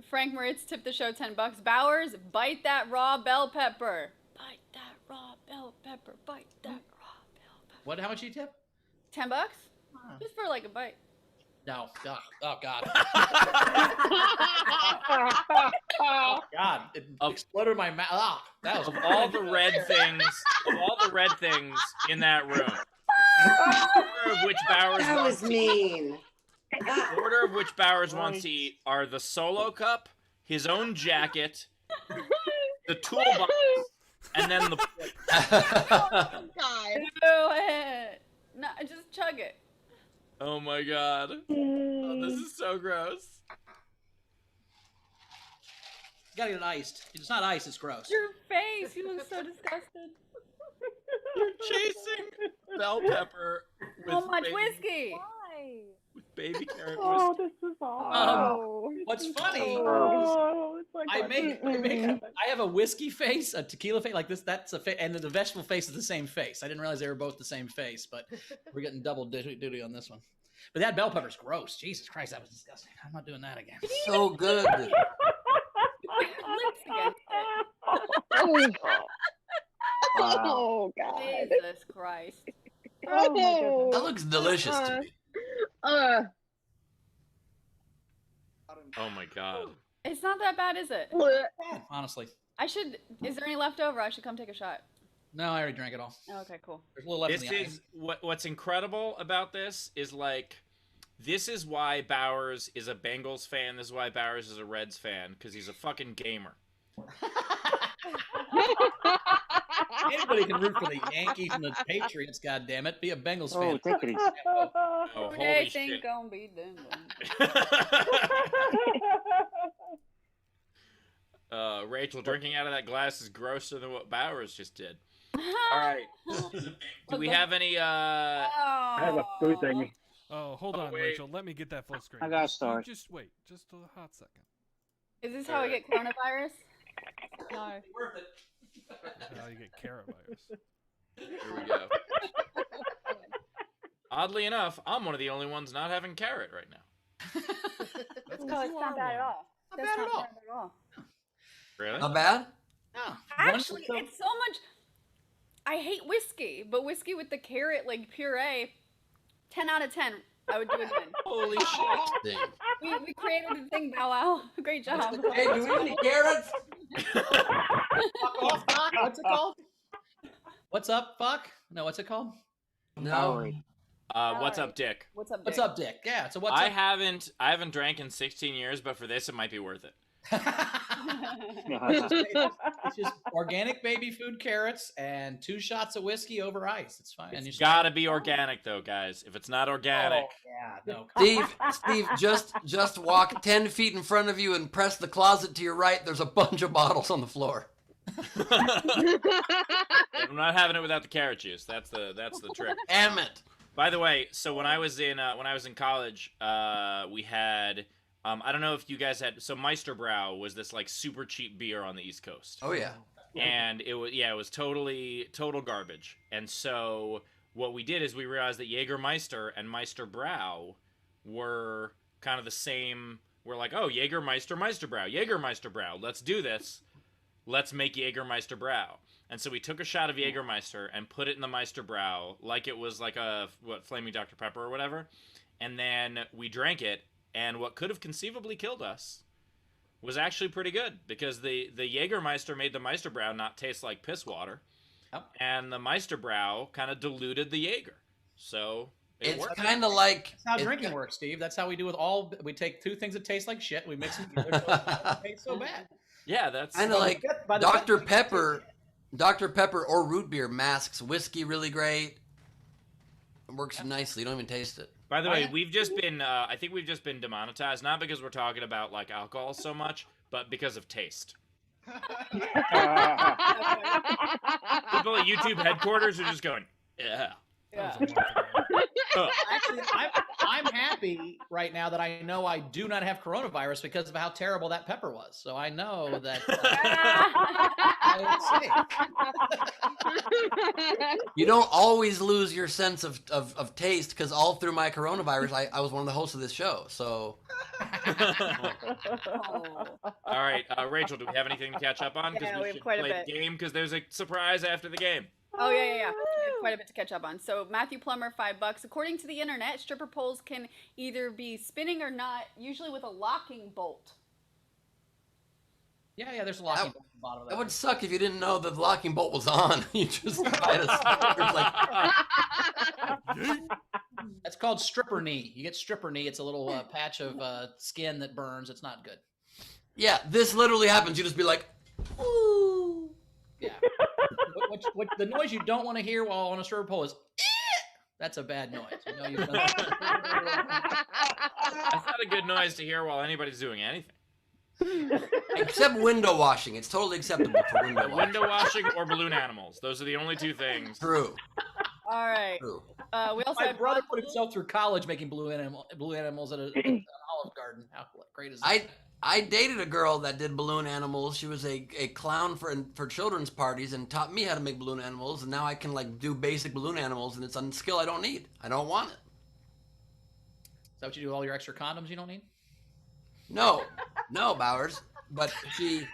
Frank Moritz tipped the show $10. Bowers, bite that raw bell pepper. Bite that raw bell pepper. Bite that raw bell pepper. What? How much you tip? $10? Just for like a bite. No. Oh God. Oh God. It exploded in my mouth. Ah, that was Of all the red things in that room, order of which Bowers That wants was to eat, mean. the order of which Bowers wants to eat are the solo cup, his own jacket, the toolbox, and then the plate. Do it. No, just chug it. Oh my god. Oh, this is so gross. You gotta get it iced. If it's not ice, it's gross. Your face. You look so disgusted. You're chasing bell pepper with So much baby, whiskey. Why? with baby carrot Oh, whiskey. this is awful. Oh. What's funny? Oh, it's like I have a whiskey face, a tequila face, like this. That's a face, and the vegetable face is the same face. I didn't realize they were both the same face, but we're getting double duty on this one. But that bell pepper's gross. Jesus Christ, that was disgusting. I'm not doing that again. So good. Put your lips against it. Wow. God. Jesus Christ. Oh, my goodness. That looks delicious to me. Oh my god. It's not that bad, is it? Honestly, Is there any left over? I should come take a shot. no, I already drank it all. Oh, okay, cool. There's a little left This in the is what's incredible about this is like this is why Bowers is a Bengals fan. This is why Bowers is a Reds fan because he's a fucking gamer. Anybody can root for the Yankees and the Patriots. God damn it, be a Bengals fan. take it easy. Oh, They holy think shit. gonna be them. Rachel, drinking out of that glass is grosser than what Bowers just did. All right. Do we have any? I have a food thing. Oh, hold Oh, on, wait. Rachel. Let me get that full screen. I got a Just- story. Just wait, just a hot second. Is this how we get coronavirus? No. Worth it. Now you get carrot virus. Here we go. Oddly enough, I'm one of the only ones not having carrot right now. That's No, it's you not are bad at one. all. Not That's bad at all. bad at all. Really? Not bad? No. Actually, it's so much. I hate whiskey, but whiskey with the carrot like puree, 10 out of 10. I would do it again. Holy shit. Thing. We created a thing, Bow Wow. Great job. Hey, do we have any carrots? Fuck off, fuck. What's it called? What's up, fuck? No, what's it called? No. What's up, Dick? What's up, What's Dick? up, Dick? Yeah. So what's I up? haven't drank in 16 years, but for this, it might be worth it. It's just organic baby food carrots and 2 shots of whiskey over ice. It's fine. It's gotta be organic though, guys. If it's not organic, yeah, no. Steve, just walk 10 feet in front of you and press the closet to your right. There's a bunch of bottles on the floor. I'm not having it without the carrot juice. That's the trick. Damn it. By the way, so when I was in college, we had I don't know if you guys had, so Meisterbrau was this like super cheap beer on the East Coast. Oh yeah. And it was total garbage. And so what we did is we realized that Jägermeister and Meisterbrau were kind of the same. We're like, oh, Jägermeisterbrau. Let's do this. Let's make Jägermeisterbrau. And so we took a shot of Jägermeister and put it in the Meisterbrau like it was like a Flaming Dr. Pepper or whatever. And then we drank it, and what could have conceivably killed us was actually pretty good, because the Jägermeister made the Meisterbrau not taste like piss water. Yep. And the Meisterbrau kind of diluted the Jaeger. So it's kind of like... That's how drinking works, Steve. That's how we do with all... We take 2 things that taste like shit, we mix them together, so it tastes so bad. Yeah, that's... Kind of like Dr. Pepper or root beer masks whiskey really great. It works nicely. You don't even taste it. By the way, we've just been, I think we've just been demonetized, not because we're talking about, like, alcohol so much, but because of taste. People at YouTube headquarters are just going, yeah. Actually, I'm happy right now that I know I do not have coronavirus because of how terrible that pepper was. So I know that You don't always lose your sense of taste, because all through my coronavirus, I was one of the hosts of this show. So. All right, Rachel, do we have anything to catch up on? Because Yeah, we we have should quite a play bit. the game, because there's a surprise after the game. Oh yeah. We have quite a bit to catch up on. So Matthew Plummer, $5. According to the internet, stripper poles can either be spinning or not, usually with a locking bolt. Yeah, there's a locking bolt at the bottom of that. That would suck if you didn't know that the locking bolt was on. You just That's called stripper knee. You get stripper knee. It's a little patch of skin that burns. It's not good. Yeah, this literally happens. You just be like, ooh. Yeah. What the noise you don't want to hear while on a stripper pole is, that's a bad noise. You know you've done That's not a good noise to hear while anybody's doing anything. Except window washing. It's totally acceptable for window washing. Window washing or balloon animals. Those are the only 2 things. True. All right. True. We also My had brother put himself through college making blue animals at an Olive Garden. How great is that? I dated a girl that did balloon animals. She was a clown for children's parties and taught me how to make balloon animals. And now I can like do basic balloon animals, and it's a skill I don't need. I don't want it. Is that what you do with all your extra condoms you don't need? No, Bowers. But she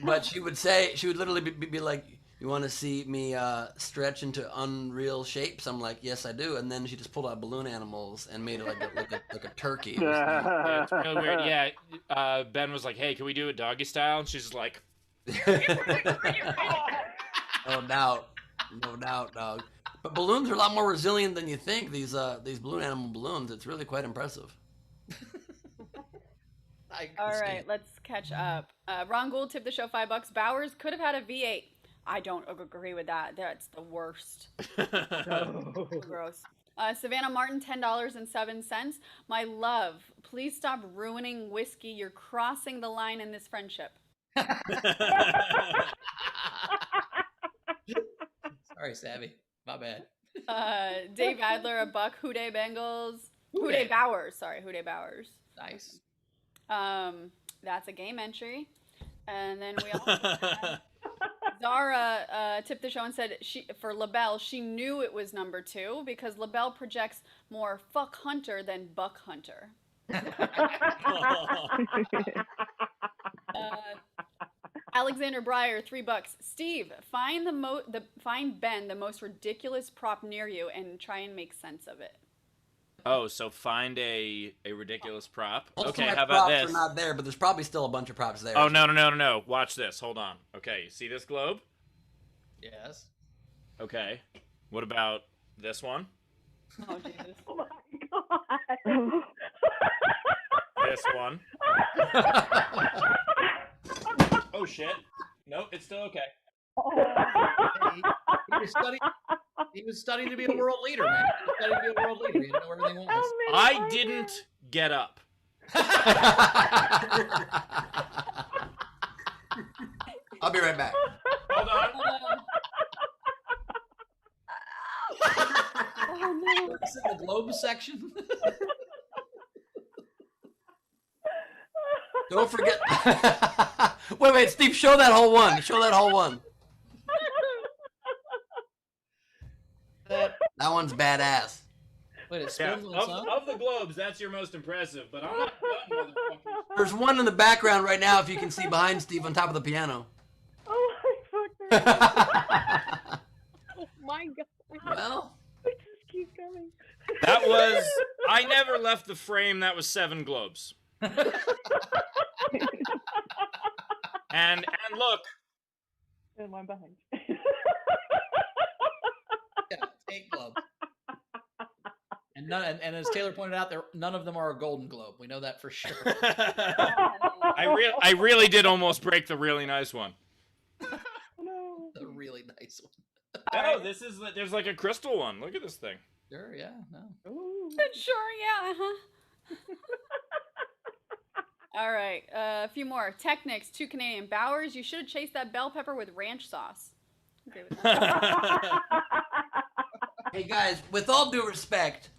would say, she would literally be like, you want to see me stretch into unreal shapes? I'm like, yes, I do. And then she just pulled out balloon animals and made it like a turkey. Yeah, it's real weird. Yeah, Ben was like, hey, can we do it doggy style? And she's like, No doubt, dog. But balloons are a lot more resilient than you think. These balloon animal balloons. It's really quite impressive. All right, let's catch up. Ron Gould tipped the show $5. Bowers could have had a V8. I don't agree with that. That's the worst. Gross. Savannah Martin, $10.07. My love, please stop ruining whiskey. You're crossing the line in this friendship. Sorry, Savvy. My bad. Dave Adler, $1. Houday Bengals. Houday Bowers. Sorry, Houday Bowers. Nice. That's a game entry. And then we also had Zara tipped the show and said for LaBelle, she knew it was number 2 because LaBelle projects more fuck hunter than buck hunter. Alexander Breyer, $3. Steve, find Ben the most ridiculous prop near you and try and make sense of it. oh, so find a ridiculous prop. Most Okay, of my how about props this? are not there, but there's probably still a bunch of props there. Oh, no. Watch this. Hold on. Okay, see this globe? Yes. Okay. What about this one? Oh, Jesus. Oh my god. this one. Oh shit. Nope, it's still okay. He was studying to be a world leader, man. He was studying to be a world leader. He didn't know where everything was. I didn't get up. I'll be right back. Hold on. Oh no! Is it the Globe section? Don't forget. Wait, Steve, show that whole one. Show that whole one. That one's badass. Wait, it's Yeah, spins on sun? of the globes, that's your most impressive, but I'm not done, motherfucker. There's one in the background right now, if you can see behind Steve on top of the piano. Oh my fuck. Oh my god. Well, Just keep coming. That was. I never left the frame. That was 7 globes. And look. And one behind. Yeah, 8 globes. And as Taylor pointed out, none of them are a Golden Globe. We know that for sure. I really did almost break the really nice one. No. The really nice one. Oh, there's like a crystal one. Look at this thing. Sure, yeah, no. Ooh. Sure, yeah, All right, a few more. Technics, 2 Canadian. Bowers, you should have chased that bell pepper with ranch sauce. Agree with that. hey guys, with all due respect,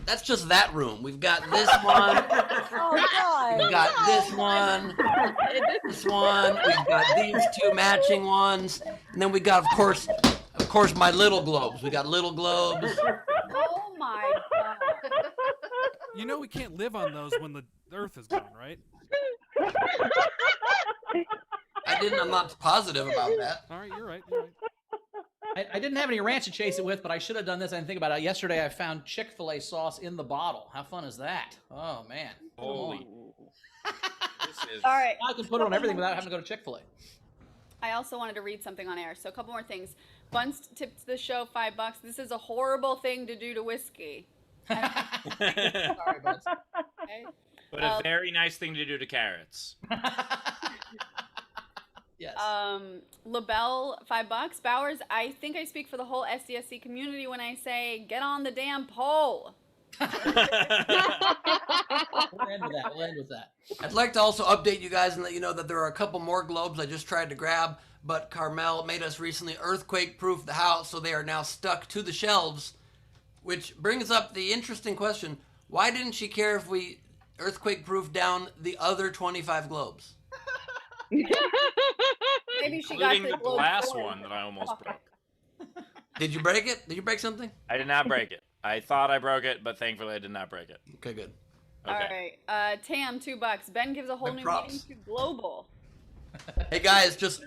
that's just that room. We've got this one. Oh god. We've got this one. This one. We've got these 2 matching ones, and then we got, of course, my little globes. We got little globes. Oh my god. You know we can't live on those when the Earth is gone, right? I'm not positive about that. All right, you're right. You're right. I didn't have any ranch to chase it with, but I should have done this. I didn't think about it. Yesterday, I found Chick-fil-A sauce in the bottle. How fun is that? Oh, man. Holy. This is... All right. I can put it on everything without having to go to Chick-fil-A. I also wanted to read something on air. So a couple more things. Buns tipped the show $5. This is a horrible thing to do to whiskey. Sorry, Buds. Okay. But a very nice thing to do to carrots. Yes. LaBelle, $5. Bowers, I think I speak for the whole SDSC community when I say, get on the damn pole. We'll end with that. I'd like to also update you guys and let you know that there are a couple more globes I just tried to grab, but Carmel made us recently earthquake-proof the house, so they are now stuck to the shelves, which brings up the interesting question, why didn't she care if we earthquake-proof down the other 25 globes? Maybe she got Including the globe glass forward. one that I almost broke. Did you break it? Did you break something? I did not break it. I thought I broke it, but thankfully I did not break it. Okay, good. Okay. All right. Tam, $2. Ben gives a whole My new props. meaning to global. Hey guys, just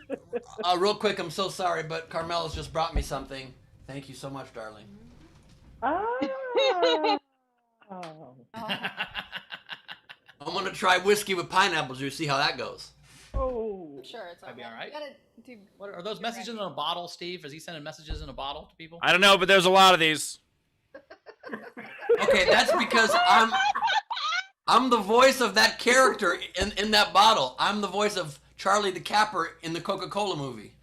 real quick, I'm so sorry, but Carmela's just brought me something. Thank you so much, darling. Oh. I'm gonna try whiskey with pineapple juice, see how that goes. Oh. Sure, it's That'd be all right. You gotta do. What are those messages in a bottle, Steve? Is he sending messages in a bottle to people? I don't know, but there's a lot of these. Okay, that's because I'm the voice of that character in that bottle. I'm the voice of Charlie the Capper in the Coca-Cola movie.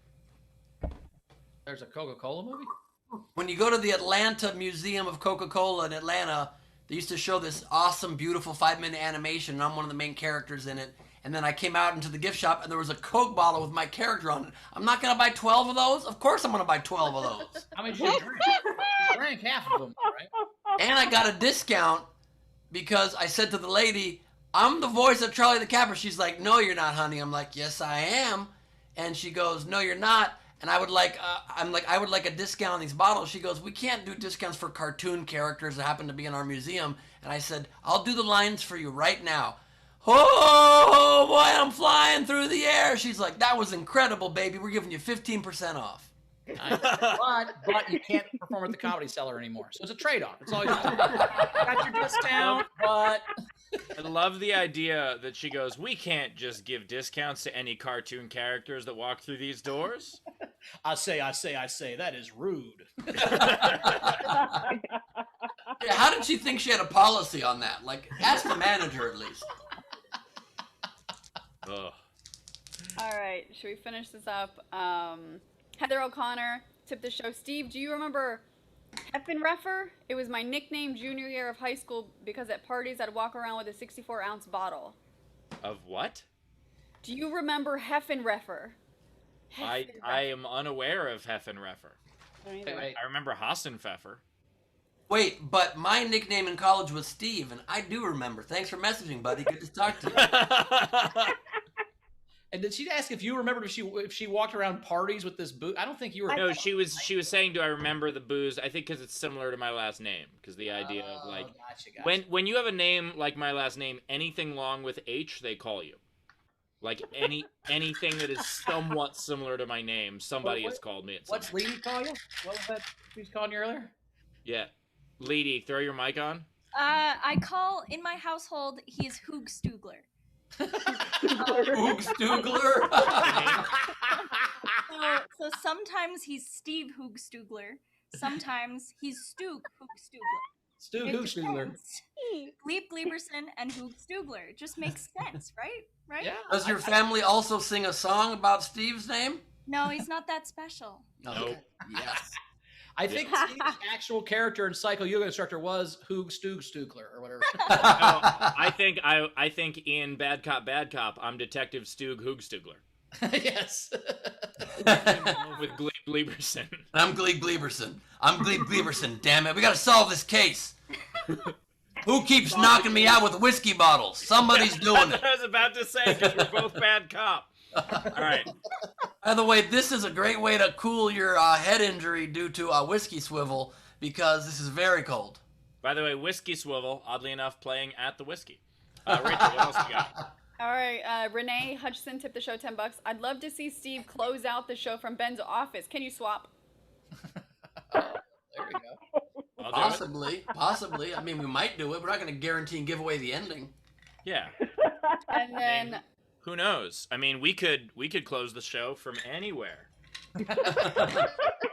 There's a Coca-Cola movie? When you go to the Atlanta Museum of Coca-Cola in Atlanta, they used to show this awesome, beautiful 5-minute animation, and I'm one of the main characters in it. And then I came out into the gift shop, and there was a Coke bottle with my character on it. I'm not going to buy 12 of those? Of course I'm going to buy 12 of those. How many did you drink? You drank half of them, right? And I got a discount because I said to the lady, I'm the voice of Charlie the Capper. She's like, no, you're not, honey. I'm like, yes, I am. And she goes, no, you're not. And I would like, I would like a discount on these bottles. She goes, we can't do discounts for cartoon characters that happen to be in our museum. And I said, I'll do the lines for you right now. Oh boy, I'm flying through the air. She's like, that was incredible, baby. We're giving you 15% off. Nice. But you can't perform at the Comedy Cellar anymore. So it's a trade-off. It's always got your discount, but I love the idea that she goes, we can't just give discounts to any cartoon characters that walk through these doors. I say, that is rude. Yeah, how did she think she had a policy on that? Like, ask the manager at least. Ugh. All right, should we finish this up? Heather O'Connor tipped the show. Steve, do you remember Heffenreffer? It was my nickname junior year of high school because at parties I'd walk around with a 64-ounce bottle. Of what? Do you remember Heffenreffer? I am unaware of Heffenreffer. Wait. I remember Hassenpfeffer. Wait, but my nickname in college was Steve, and I do remember. Thanks for messaging, buddy. Good to talk to you. And did she ask if you remembered if she walked around parties with this booze? I don't think you were. No, she was saying, do I remember the booze? I think because it's similar to my last name. Because the idea of like, gotcha. when you have a name like my last name, anything long with H, they call you. Like anything that is somewhat similar to my name, somebody has called me. What's Leedy call you? What was that? Who's calling you earlier? Yeah, Leedy, throw your mic on. I call in my household. He is Hoog Stugler. Hoog Stugler. So sometimes he's Steve Hoog Stugler. Sometimes he's Stug Hoog Stugler. Stug Hoog Stugler. Gleib Gleberson and Hoog Stugler. It just makes sense, right? Right? Yeah. Does your family also sing a song about Steve's name? No, he's not that special. Okay. Yes. I think Steve's actual character in Psycho Yoga Instructor was Hoog Stugler or whatever. No, I think in Bad Cop, I'm Detective Stug Hoog Stugler. Yes. With Gleib Gleberson. I'm Gleib Gleberson. Damn it. We gotta solve this case. Who keeps knocking me out with whiskey bottles? Somebody's doing That's it. what I was about to say, because we're both bad cop. All right. By the way, this is a great way to cool your head injury due to a whiskey swivel because this is very cold. By the way, Whiskey Swivel, oddly enough, playing at the Whiskey. Rachel, what else you got? All right, Renee Hutchison tipped the show $10. I'd love to see Steve close out the show from Ben's office. Can you swap? There we go. Possibly. I mean, we might do it. We're not going to guarantee and give away the ending. Yeah. And then Who knows? I mean, we could close the show from anywhere.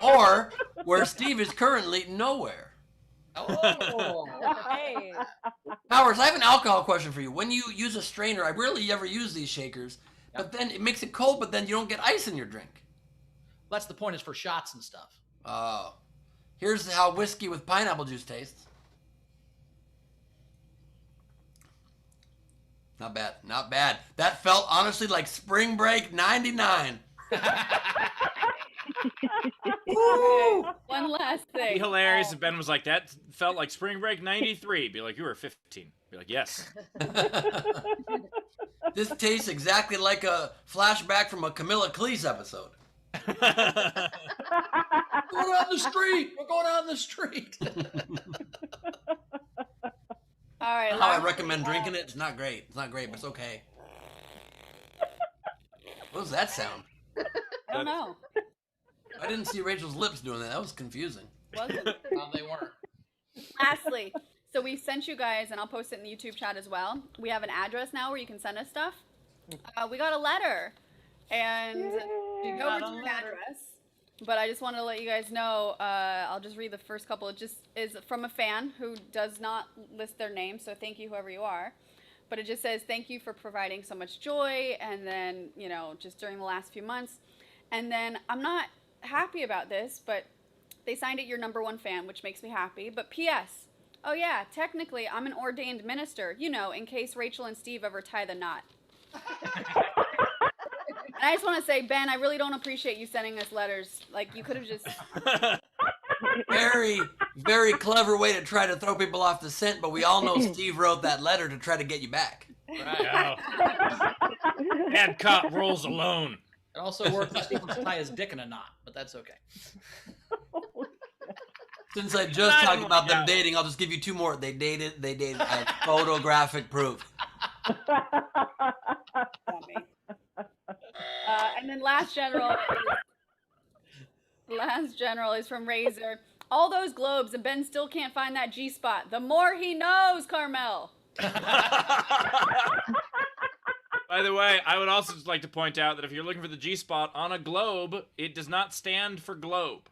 Or where Steve is currently nowhere. Oh, hey. Powers, I have an alcohol question for you. When you use a strainer, I rarely ever use these shakers, but then it makes it cold, but then you don't get ice in your drink. That's the point, is for shots and stuff. Oh. Here's how whiskey with pineapple juice tastes. Not bad. That felt honestly like Spring Break '99. one last It'd thing. be hilarious if Ben was like, that felt like Spring Break '93. Be like, you were 15. Be like, yes. This tastes exactly like a flashback from a Camilla Cleese episode. We're going out in the street. We're going out in the street. All right. How I recommend drinking it. It's not great. But it's okay. What was that sound? I don't know. I didn't see Rachel's lips doing that. That was confusing. Wasn't. No, they weren't. Lastly, so we sent you guys, and I'll post it in the YouTube chat as well. We have an address now where you can send us stuff. We got a letter, and you go return address. But I just wanted to let you guys know. I'll just read the first couple. It just is from a fan who does not list their name, so thank you, whoever you are. But it just says, thank you for providing so much joy, and then, you know, just during the last few months. And then I'm not happy about this, but they signed it your #1 fan, which makes me happy. But P.S. Oh yeah, technically I'm an ordained minister, you know, in case Rachel and Steve ever tie the knot. And I just want to say, Ben, I really don't appreciate you sending us letters. Like, you could have just... Very, very clever way to try to throw people off the scent, but we all know Steve wrote that letter to try to get you back. Right. Bad cop rolls alone. It also worked for Steve to tie his dick in a knot, but that's okay. Since I just talked about them dating, I'll just give you 2 more. They dated as photographic proof. And then last general is from Razor. All those globes, and Ben still can't find that G-spot. The more he knows, Carmel. By the way, I would also just like to point out that if you're looking for the G-spot on a globe, it does not stand for globe.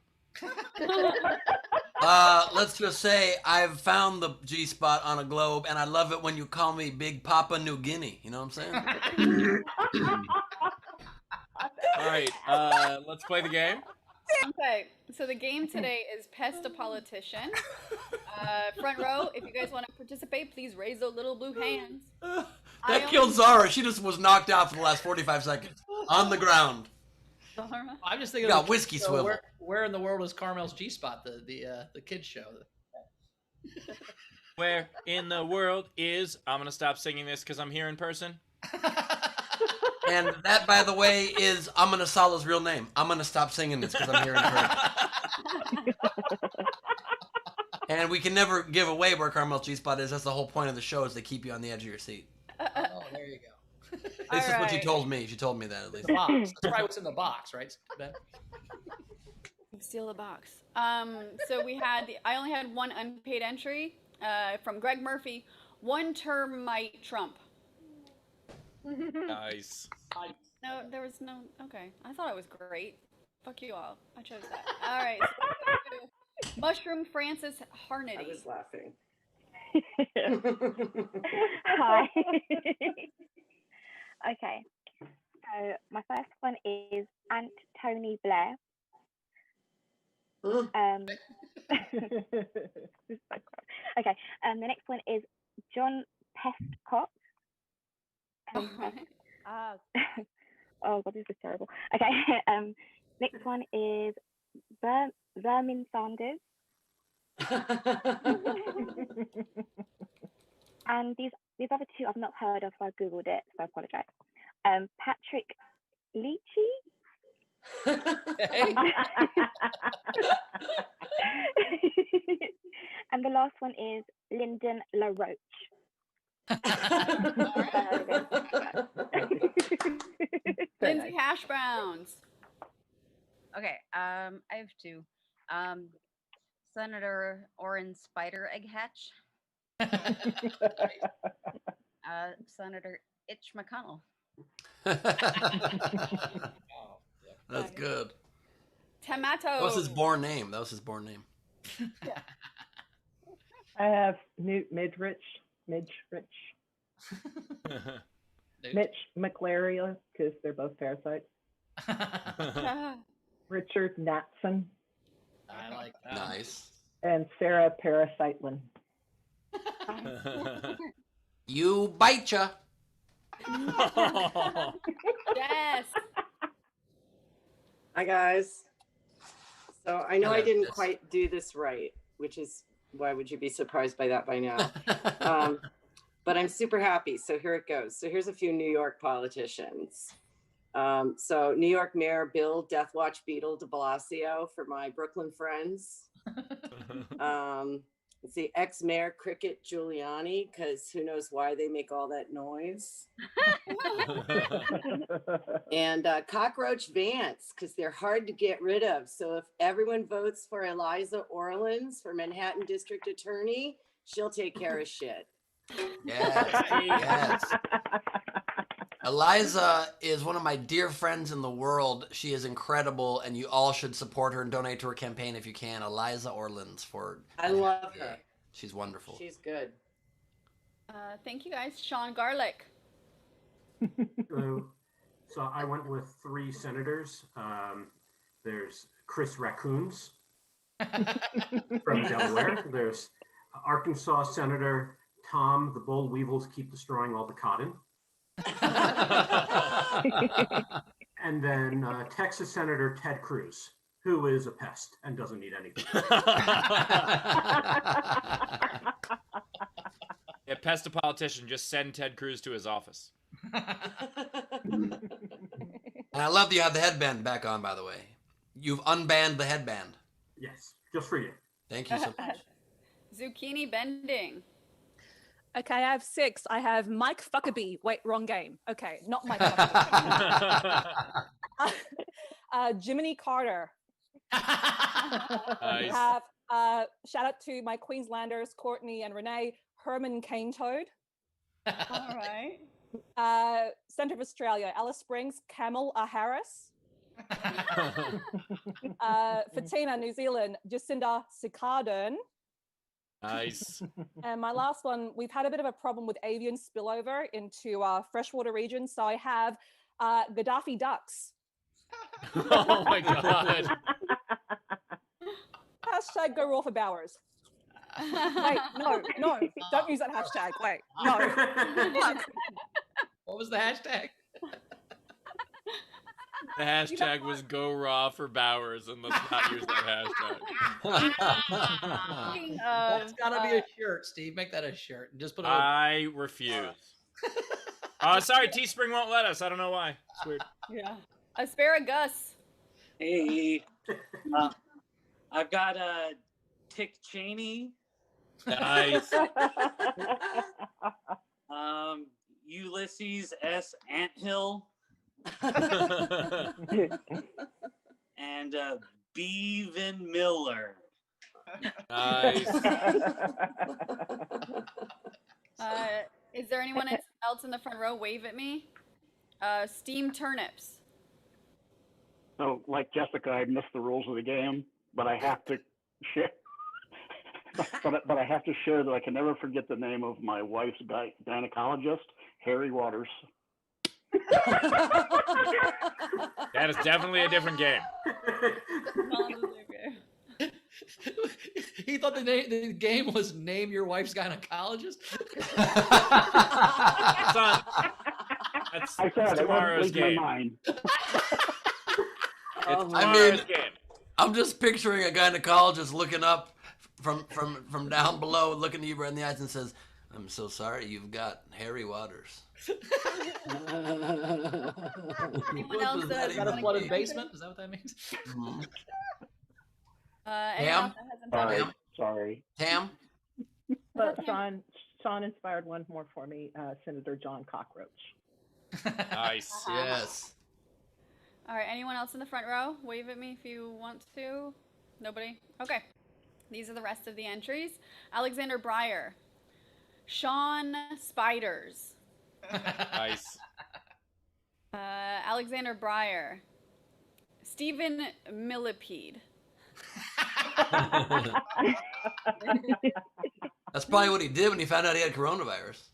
Let's just say I've found the G spot on a globe, and I love it when you call me Big Papa New Guinea. You know what I'm saying? All right, let's play the game. Okay, so the game today is Pest a Politician. Front row, if you guys want to participate, please raise those little blue hands. That killed Zara. She just was knocked out for the last 45 seconds on the ground. I'm just thinking. Got of whiskey so swivel. where in the world is Carmel's G spot? The kids show. Where in the world is? I'm gonna stop singing this because I'm here in person. And that, by the way, is Amina Salah's real name. I'm gonna stop singing this because I'm here in person. And we can never give away where Carmel's G spot is. That's the whole point of the show, is to keep you on the edge of your seat. Oh, there you go. This is what she told me. She told me that at least. The box. That's probably what's in the box, right? Ben? Steal the box. So I only had one unpaid entry from Greg Murphy. One term might trump. Nice. No, there was no. Okay, I thought it was great. Fuck you all. I chose that. All right. So Mushroom Francis Harnedy. I was laughing. Hi. Okay. So my first one is Aunt Tony Blair. Okay. The next one is John Pestcott. Oh God, this is terrible. Okay. Next one is Vermin Sanders. And these other two I've not heard of, so I googled it, so I apologize. Patrick Leachy. And the last one is Lyndon LaRoche. Lindsay Hash Browns. Okay, I have two. Senator Orrin Spider Egg Hatch. Senator Itch McConnell. That's good. Tomato. That was his born name. I have Newt Midrich. Mitch McLaria, because they're both parasites. Richard Natson. I like that. Nice. And Sarah Parasitelin. You bite ya. Yes. Hi guys. So I know I didn't Yes. quite do this right, which is why would you be surprised by that by now? But I'm super happy. So here it goes. So here's a few New York politicians. So New York Mayor Bill Deathwatch Beetle de Blasio for my Brooklyn friends. Let's see, ex-mayor Cricket Giuliani, because who knows why they make all that noise. And Cockroach Vance, because they're hard to get rid of. So if everyone votes for Eliza Orleans for Manhattan District Attorney, she'll take care of shit. Yes. Eliza is one of my dear friends in the world. She is incredible, and you all should support her and donate to her campaign if you can. Eliza Orleans for. I love her. She's wonderful. She's good. Thank you guys. Sean Garlick. So I went with 3 senators. There's Chris Raccoons from Delaware. There's Arkansas Senator Tom, the boll weevils keep destroying all the cotton. And then Texas Senator Ted Cruz, who is a pest and doesn't need anything. Yeah, pest a politician. Just send Ted Cruz to his office. And I love that you have the headband back on, by the way. You've unbanned the headband. Yes, just for you. Thank you so much. Zucchini Bending. Okay, I have 6. I have Mike Fuckabee. Wait, wrong game. Okay, not Mike Fuckabee. Jiminy Carter. Nice. I have shout out to my Queenslanders, Courtney and Renee, Herman Cane Toad. All right. Centre of Australia, Alice Springs, Kamala Harris. Fatina, New Zealand, Jacinda Sikardon. Nice. And my last one, we've had a bit of a problem with avian spillover into freshwater regions. So I have Gaddafi ducks. Oh my god. Hashtag go raw for Bowers. Wait, no, don't use that hashtag. Wait, no. What was the hashtag? The hashtag was go raw for Bowers, and let's not use that hashtag. Speaking That's of, gotta be a shirt, Steve. Make that a shirt. And just put it. I refuse. Sorry, Teespring won't let us. I don't know why. It's weird. yeah, asparagus. Hey, I've got Dick Cheney. Nice. Ulysses S. Anthill. And Bevan Miller. Nice. Is there anyone else in the front row? Wave at me. Steamed turnips. So, like Jessica, I missed the rules of the game, but I have to share. but I have to share that I can never forget the name of my wife's gynecologist, Harry Waters. That is definitely a different game. He thought the game was name your wife's gynecologist. That's I said tomorrow's it won't leave game. my mind. I mean, I'm just picturing a gynecologist looking up from down below, looking at you right in the eyes and says, "I'm so sorry, you've got Harry Waters." Anyone else that Got a flooded basement? Is that what that means? Mm-hmm. Anyone else that hasn't done it? Sorry. Tam? But Sean inspired one more for me, Senator John Cockroach. Nice. Yes. All right, anyone else in the front row? Wave at me if you want to. Nobody? Okay. These are the rest of the entries. Alexander Breyer. Sean Spiders. Nice. Alexander Breyer. Stephen Millipede. That's probably what he did when he found out he had coronavirus.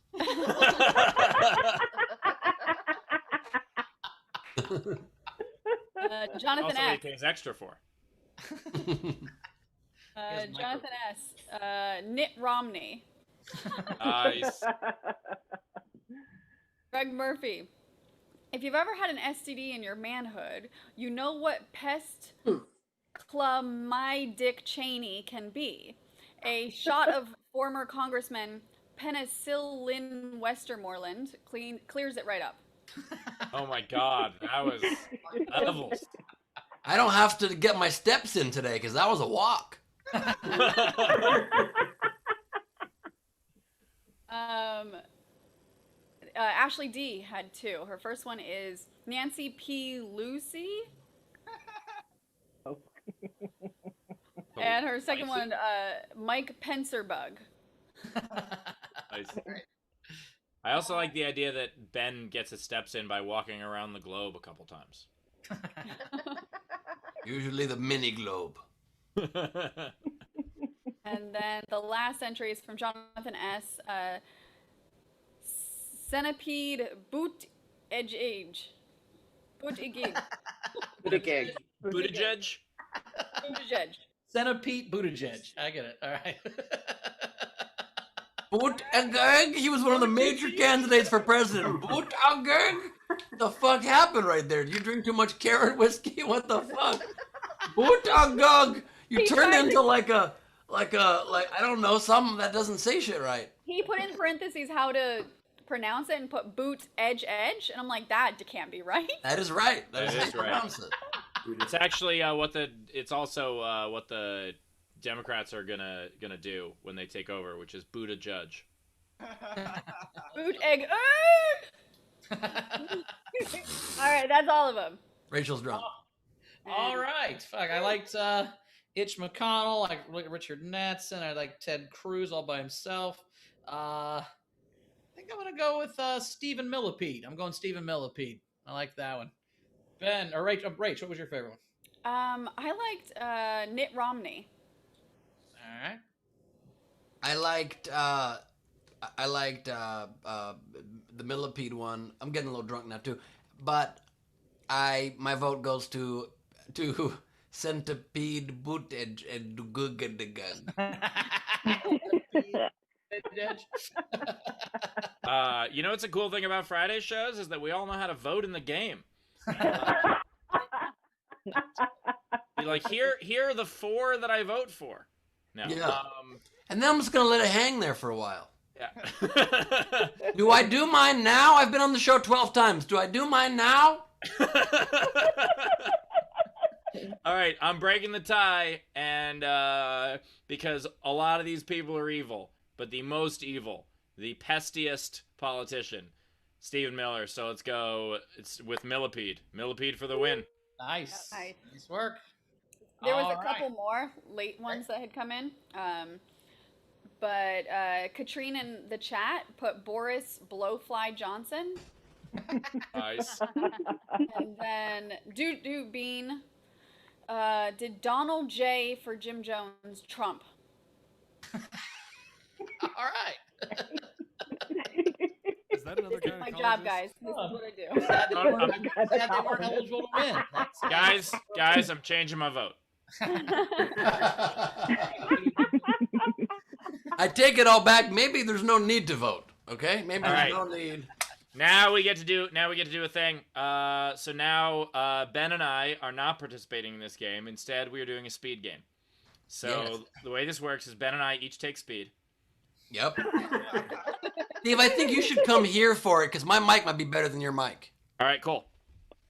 Jonathan Also, S. he pays extra for. Jonathan S. Mitt Romney. Nice. Greg Murphy. If you've ever had an STD in your manhood, you know what pest Dick Cheney can be. A shot of former Congressman Penicillin Westermoreland clears it right up. Oh my god, that was levels. I don't have to get my steps in today because that was a walk. Ashley D had two. Her first one is Nancy P. Lucy. And her second one, Mike Pencerbug. Nice. I also like the idea that Ben gets his steps in by walking around the globe a couple times. Usually the mini globe. And then the last entry is from Jonathan S. Centipede Boot Edge Age. Boot Egig. Buttigieg. Buttigieg? Buttigieg. Centipede Buttigieg. I get it. All right. Buttigieg? He was one of the major candidates for president. Buttigieg? The fuck happened right there? Did you drink too much carrot whiskey? What the fuck? Buttigieg! You turned into like I don't know, something that doesn't say shit right. He put in parentheses how to pronounce it and put boot edge edge, and I'm like, that can't be right. That is right. That is how you right. pronounce it. It's actually it's also what the Democrats are gonna do when they take over, which is boot a judge. Boot egg. All right, that's all of them. Rachel's drunk. All right. Fuck. I liked Itch McConnell. I like Richard Natson. I like Ted Cruz all by himself. I think I'm gonna go with Stephen Millipede. I'm going Stephen Millipede. I like that one. Ben or Rach, what was your favorite one? I liked Mitt Romney. All right. I liked the millipede one. I'm getting a little drunk now too, but my vote goes to centipede bootage and gun. What's a cool thing about Friday shows is that we all know how to vote in the game. Like here are the 4 that I vote for. No. Yeah. And then I'm just gonna let it hang there for a while. Yeah. Do I do mine now? I've been on the show 12 times. Do I do mine now? All right, I'm breaking the tie, and because a lot of these people are evil, but the most evil, the pestiest politician, Stephen Miller. So let's go. It's with Millipede. Millipede for the win. Nice. Nice. Nice work. There was All a couple more late ones that had come in. But Katrine in the chat put Boris Blowfly Johnson. Nice. And then Doo Bean did Donald J for Jim Jones Trump. All right. Is that another This is my job, guys. This is what I do. Sad they weren't eligible to win. Guys, I'm changing my vote. I take it all back. Maybe there's no need to vote. Okay? Maybe there's no need. Now we get to do a thing. So now Ben and I are not participating in this game. Instead, we are doing a speed game. So the way this works is Ben and I each take speed. Yep. Steve, I think you should come here for it because my mic might be better than your mic. All right, cool.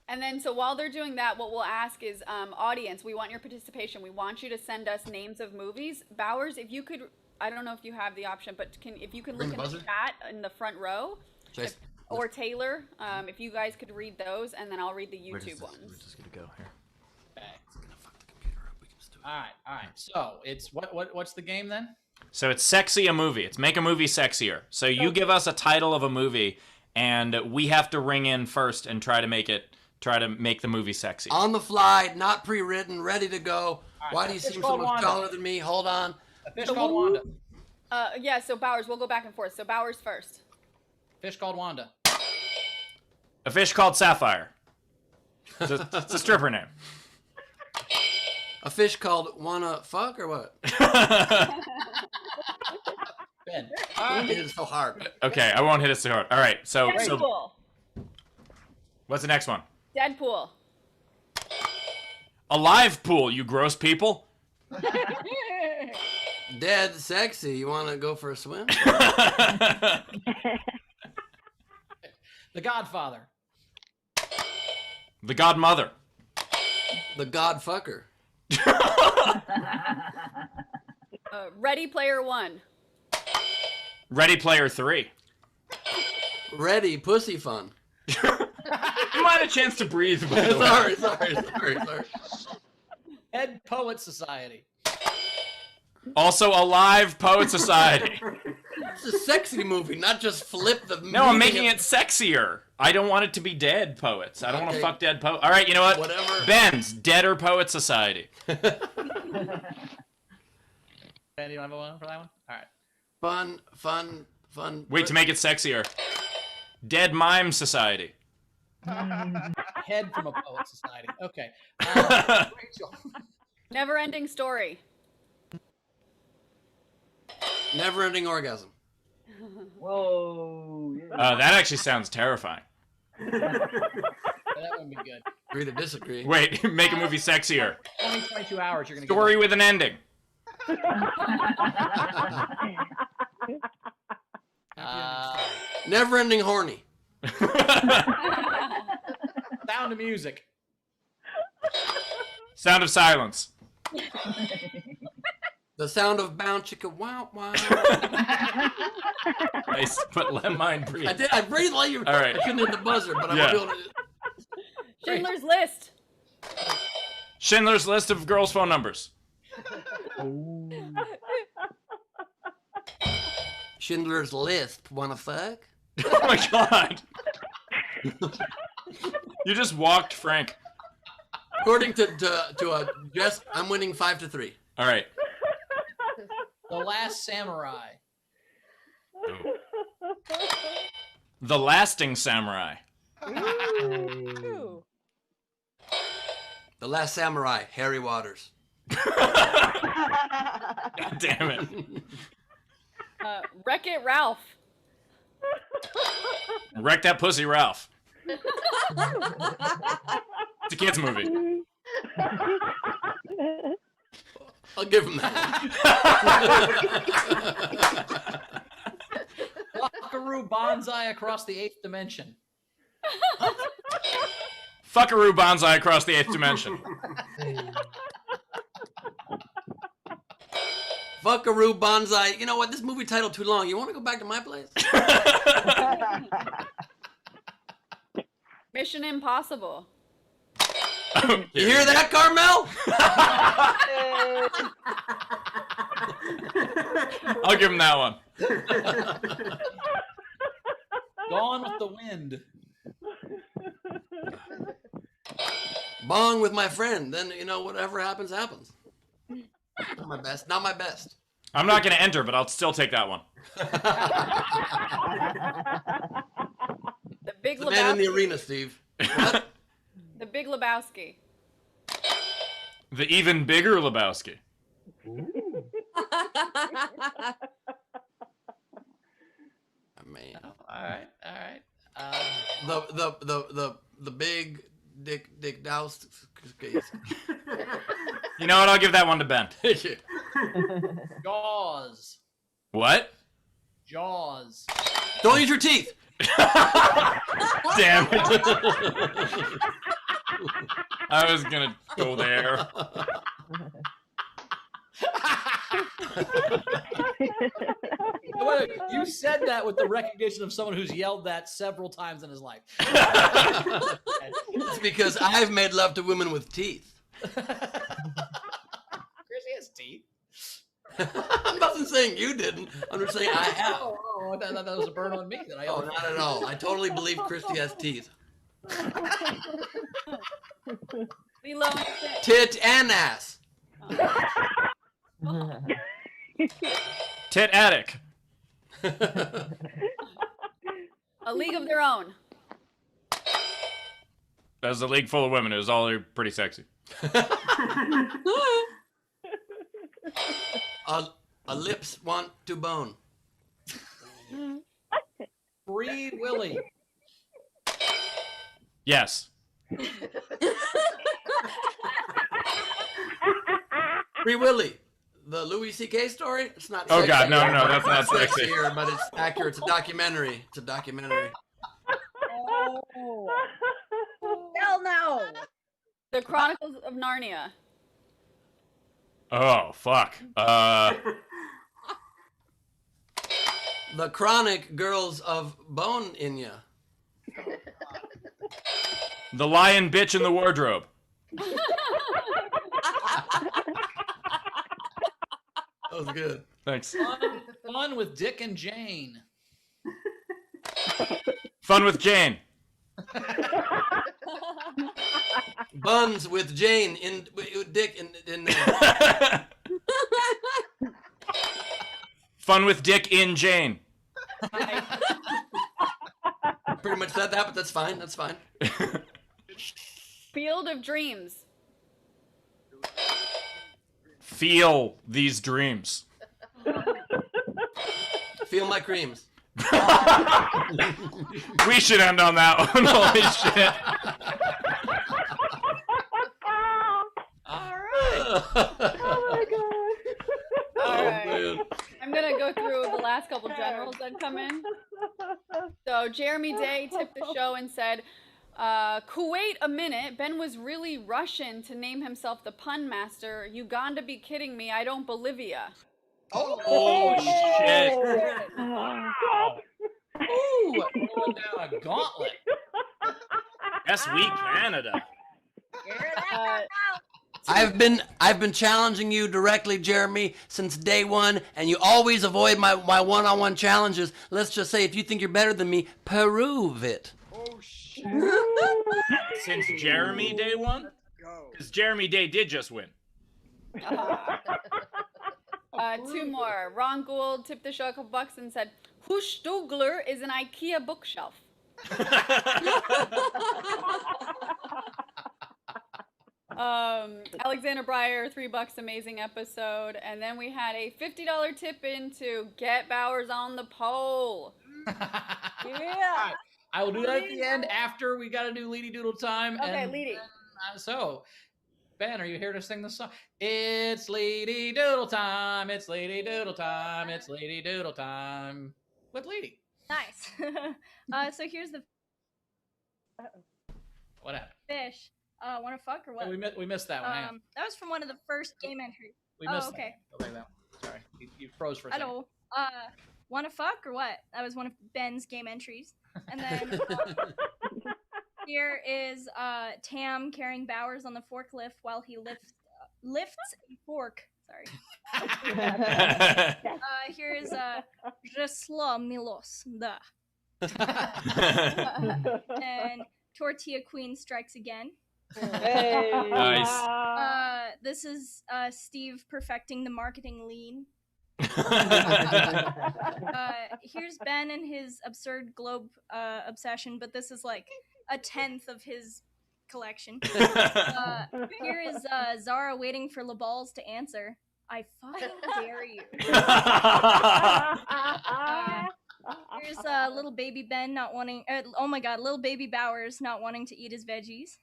And then, so while they're doing that, what we'll ask is, audience, we want your participation. We want you to send us names of movies. Bowers, if you could, I don't know if you have the option, but if you can look in the chat in the front row, or Taylor, if you guys could read those, and then I'll read the YouTube ones. We're just gonna go here. Okay. All right. So it's what's the game then? So it's sexy a movie. It's make a movie sexier. So you give us a title of a movie, and we have to ring in first and try to make the movie sexy. On the fly, not pre-written, ready to go. Right. Why do you seem so much taller than me? Hold on. A fish called Wanda. Yeah, so Bowers, we'll go back and forth. So Bowers first. Fish called Wanda. A fish called Sapphire. It's a stripper name. A fish called Wanna Fuck or what? Ben. It is so hard. Okay, I won't hit it so hard. All right, so Deadpool. What's the next one? Deadpool. A live pool, you gross people. Dead sexy. You want to go for a swim? The Godfather. The Godmother. The Godfucker. Ready Player One. Ready Player 3. Ready Pussy Fun. You might have a chance to breathe. By the way. Sorry. Head Poet Society. Also, a live Poet Society. It's a sexy movie, not just flip the. No, I'm making it sexier. I don't want it to be dead poets. I don't want to fuck dead poets. All right, you know what? Whatever. Ben's Dead or Poet Society. Ben, you don't have one for that one? All right. Fun. Wait, to make it sexier. Dead Mime Society. Head from a Poet Society. Okay. Rachel. Never Ending Story. Never Ending Orgasm. Whoa. That actually sounds terrifying. That would be good. Agree to disagree. Wait, make a movie sexier. 22 hours, you're going to Story with an ending. Never Ending Horny. Sound of Music. Sound of Silence. The Sound of Bound Chicka Wow Wow. Nice, but let mine breathe. I did. I breathed like you. All right. I couldn't hit the buzzer, but I Yeah. was able to. Schindler's List. Schindler's List of girls' phone numbers. Schindler's List. Wanna fuck? Oh my god. You just walked Frank. According to Jess, I'm winning 5-3. All right. The Last Samurai. The Lasting Samurai. Ooh. The Last Samurai, Harry Waters. God damn it. Wreck-It Ralph. Wreck That Pussy Ralph. It's a kid's movie. I'll give him that. Buckaroo Banzai Across the Eighth Dimension. Fuckaroo Banzai Across the Eighth Dimension. Fuckaroo Banzai. You know what? This movie title too long. You want to go back to my place? Mission Impossible. You hear that, Carmel? I'll give him that one. Gone with the Wind. Bong with my friend. Then, you know, whatever happens, happens. Not my best. Not my best. I'm not going to enter, but I'll still take that one. The Big The man in the Lebowski. arena, Steve. What? The Big Lebowski. The Even Bigger Lebowski. Man. All right. The big Dick Douse case. You know what? I'll give that one to Ben. Thank you. Jaws. What? Jaws. Don't use your teeth. Damn it. I was going to go there. Wait, you said that with the recognition of someone who's yelled that several times in his life. It's because I've made love to women with teeth. Chris has teeth. I'm not saying you didn't. I'm just saying I have. Oh, I thought that was a burn on me. That I Oh, not at all. I totally believe Christy has teeth. Lilo and Stitch. Tit and ass. Tit Attic. A League of Their Own. That was a league full of women. It was all pretty sexy. A lips want to bone. Free Willy. Yes. Free Willy. The Louis C.K. story? It's not Oh, sexy. God, no, that's not It's sexy. here, but it's accurate. It's a documentary. It's a documentary. Oh. Hell no. The Chronicles of Narnia. Oh, fuck. The Chronic Girls of Bone Inya. The Lion Bitch in the Wardrobe. That was good. Thanks. Fun with Dick and Jane. Fun with Jane. Buns with Jane in Dick in Fun with Dick in Jane. Pretty much said that, but that's fine. That's fine. Field of Dreams. Feel these dreams. Feel my creams. We should end on that one. Holy shit. All right. Oh my god. All right. Man. I'm gonna go through the last couple generals that come in. So Jeremy Day tipped the show and said, Kuwait a minute. Ben was really Russian to name himself the pun master. Uganda be kidding me. I don't Bolivia. Oh, shit. Ooh, throwing down a gauntlet. Yes, we Canada. I've been challenging you directly, Jeremy, since day one, and you always avoid my one-on-one challenges. Let's just say, if you think you're better than me, prove it. Since Jeremy day one? go. Because Jeremy Day did just win. Two more. Ron Gould tipped the show a couple bucks and said, Hofstetter is an IKEA bookshelf. Alexander Breyer, $3, amazing episode. And then we had a $50 tip into Get Bowers on the Pole. Yeah. I will do that at the end after we got to do Leedy Doodle time. Okay, and Leedy. So, Ben, are you here to sing the song? It's Leedy Doodle time. It's Leedy Doodle time. It's Leedy Doodle time. With Leedy. Nice. So here's the What happened? fish. Want to fuck or what? We missed that one. Hang on. That was from one of the first game entries. We missed okay. that. Okay, that one. Sorry. You froze for a second. Hello. Want to fuck or what? That was one of Ben's game entries. And then here is Tam carrying Bowers on the forklift while he lifts a fork. Sorry. Here is Jesla Milos. Da. And Tortilla Queen strikes again. Hey. Nice. This is Steve perfecting the marketing lean. Here's Ben and his absurd globe obsession, but this is like a 10th of his collection. Here is Zara waiting for LaBalls to answer. I fucking dare you. Here's little baby Ben not wanting. Oh my God, little baby Bowers not wanting to eat his veggies.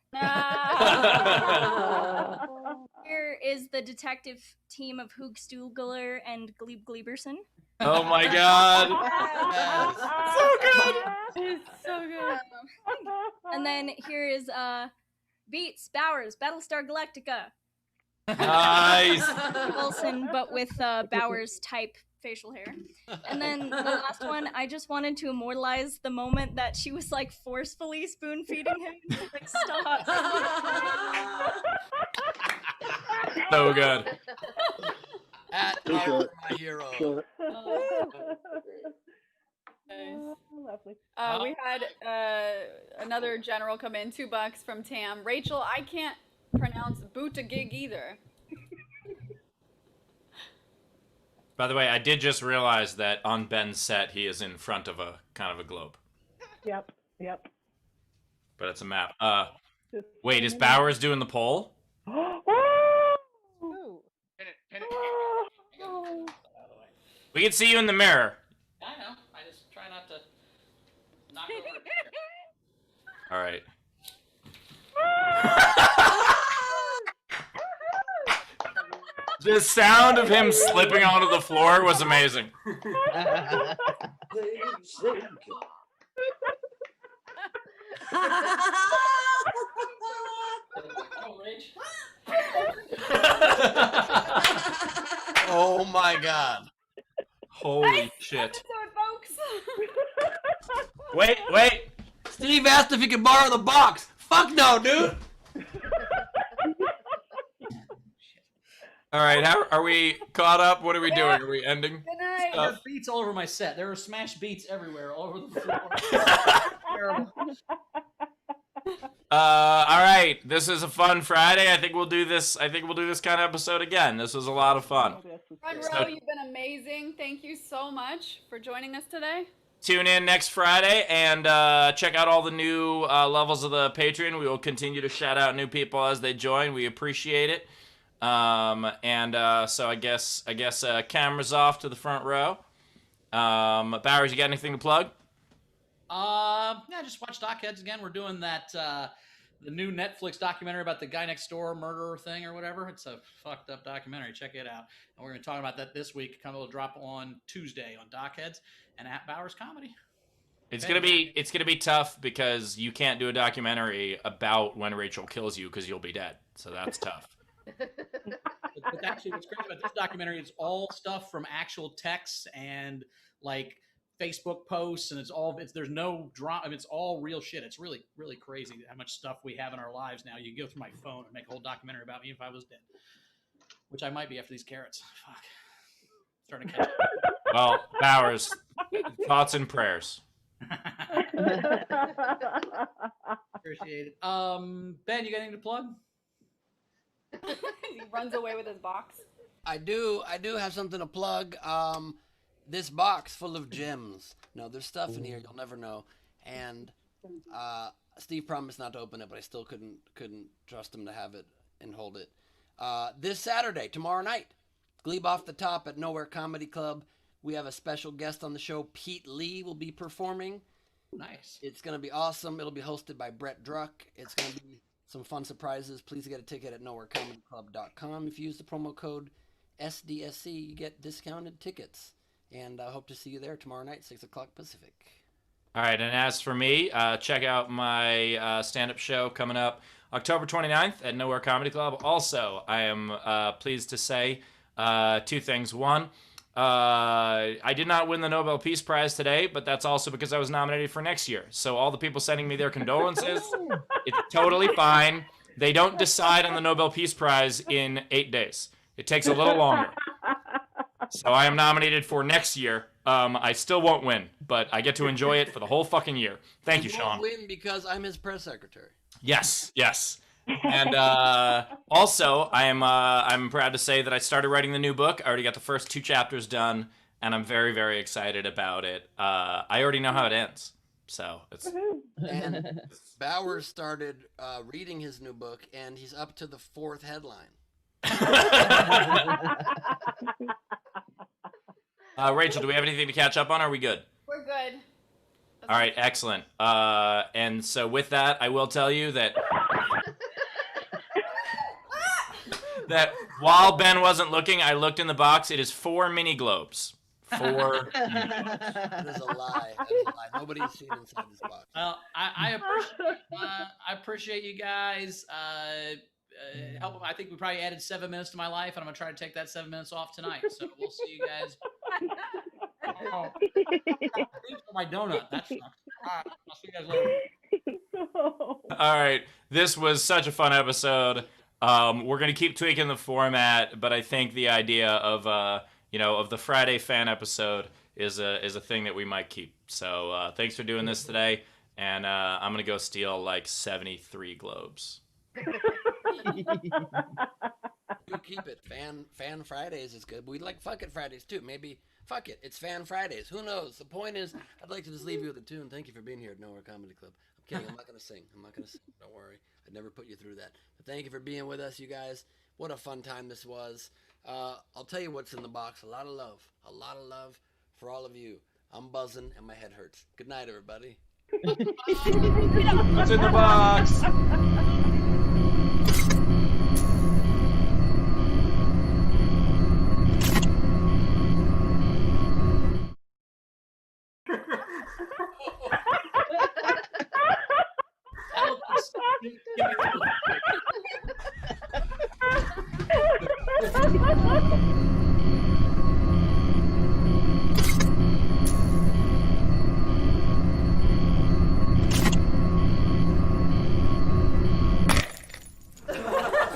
Here is the detective team of Hofstetter and Gleib Gleiberson. Oh my God. So good. It's so good. And then here is Beats Bowers Battlestar Galactica. Nice. Wilson, but with Bowers type facial hair. And then the last one, I just wanted to immortalize the moment that she was like forcefully spoon feeding him. Like, stop. So good. At Sure. my hero. Sure. Lovely. We had another general come in, $2 from Tam. Rachel, I can't pronounce Bootagig either. By the way, I did just realize that on Ben's set, he is in front of a kind of a globe, Yep. but it's a map. Wait, is Bowers doing the poll? We can see you in the mirror. I know. I just try not to knock over. All right. The sound of him slipping onto the floor was amazing. Oh my God. Holy shit. Folks. Wait. Steve asked if he could borrow the box. Fuck no, dude. All right, how are we caught up? What are we doing? Are we ending? Good night. There are beats all over my set. There are smashed beats everywhere, all over the floor. Terrible. All right. This is a fun Friday. I think we'll do this kind of episode again. This was a lot of fun. Monroe, you've been amazing. Thank you so much for joining us today. Tune in next Friday and check out all the new levels of the Patreon. We will continue to shout out new people as they join. We appreciate it. So I guess cameras off to the front row. Bowers, you got anything to plug? Yeah, just watch Dockheads again. We're doing that the new Netflix documentary about the guy next door murderer thing or whatever. It's a fucked up documentary. Check it out. And we're going to talk about that this week. Kind of will drop on Tuesday on Dockheads and at Bowers Comedy. It's gonna be tough because you can't do a documentary about when Rachel kills you because you'll be dead. So that's tough. But actually, what's great about this documentary is all stuff from actual texts and like Facebook posts, and there's no drama. I mean, it's all real shit. It's really, really crazy how much stuff we have in our lives now. You can go through my phone and make a whole documentary about me if I was dead, which I might be after these carrots. Fuck. Starting to catch up. Well, Bowers, thoughts and prayers. Appreciate it. Ben, you got anything to plug? He runs away with his box. I do have something to plug. This box full of gems. No, there's stuff in here you'll never know. And Steve promised not to open it, but I still couldn't trust him to have it and hold it. This Saturday, tomorrow night, Gleib Off the Top at Nowhere Comedy Club. We have a special guest on the show. Pete Lee will be performing. Nice. It's going to be awesome. It'll be hosted by Brett Druck. It's going to be some fun surprises. Please get a ticket at nowherecomedyclub.com. If you use the promo code SDSC, you get discounted tickets. And I hope to see you there tomorrow night, 6 o'clock Pacific. All right, and as for me, check out my stand-up show coming up October 29th at Nowhere Comedy Club. Also, I am pleased to say two things. One, I did not win the Nobel Peace Prize today, but that's also because I was nominated for next year. So all the people sending me their condolences, it's totally fine. They don't decide on the Nobel Peace Prize in 8 days. It takes a little longer. So I am nominated for next year. I still won't win, but I get to enjoy it for the whole fucking year. Thank you, Sean. Won't win because I'm his press secretary. Yes. And also, I'm proud to say that I started writing the new book. I already got the first 2 chapters done, and I'm very, very excited about it. I already know how it ends, so it's. And Bowers started reading his new book, and he's up to the 4th headline. Rachel, do we have anything to catch up on? Or are we good? We're good. All right, excellent. And so with that, I will tell you that while Ben wasn't looking, I looked in the box. It is 4 mini globes. 4. That is a lie. That is a lie. Nobody's seen inside this box. Well, I appreciate you guys. Help. I think we probably added 7 minutes to my life, and I'm gonna try to take that 7 minutes off tonight. So we'll see you guys. Oh, for my donut. That sucks. All right, I'll see you guys later. All right, this was such a fun episode. We're gonna keep tweaking the format, but I think the idea of of the Friday fan episode is a thing that we might keep. So thanks for doing this today, and I'm gonna go steal like 73 globes. You keep it. Fan Fridays is good. We like Fuck It Fridays too. Maybe fuck it. It's Fan Fridays. Who knows? The point is, I'd like to just leave you with a tune. Thank you for being here at Nowhere Comedy Club. I'm kidding. I'm not gonna sing. Don't worry. I'd never put you through that. But thank you for being with us, you guys. What a fun time this was. I'll tell you what's in the box. A lot of love for all of you. I'm buzzing and my head hurts. Good night, everybody. What's in the box?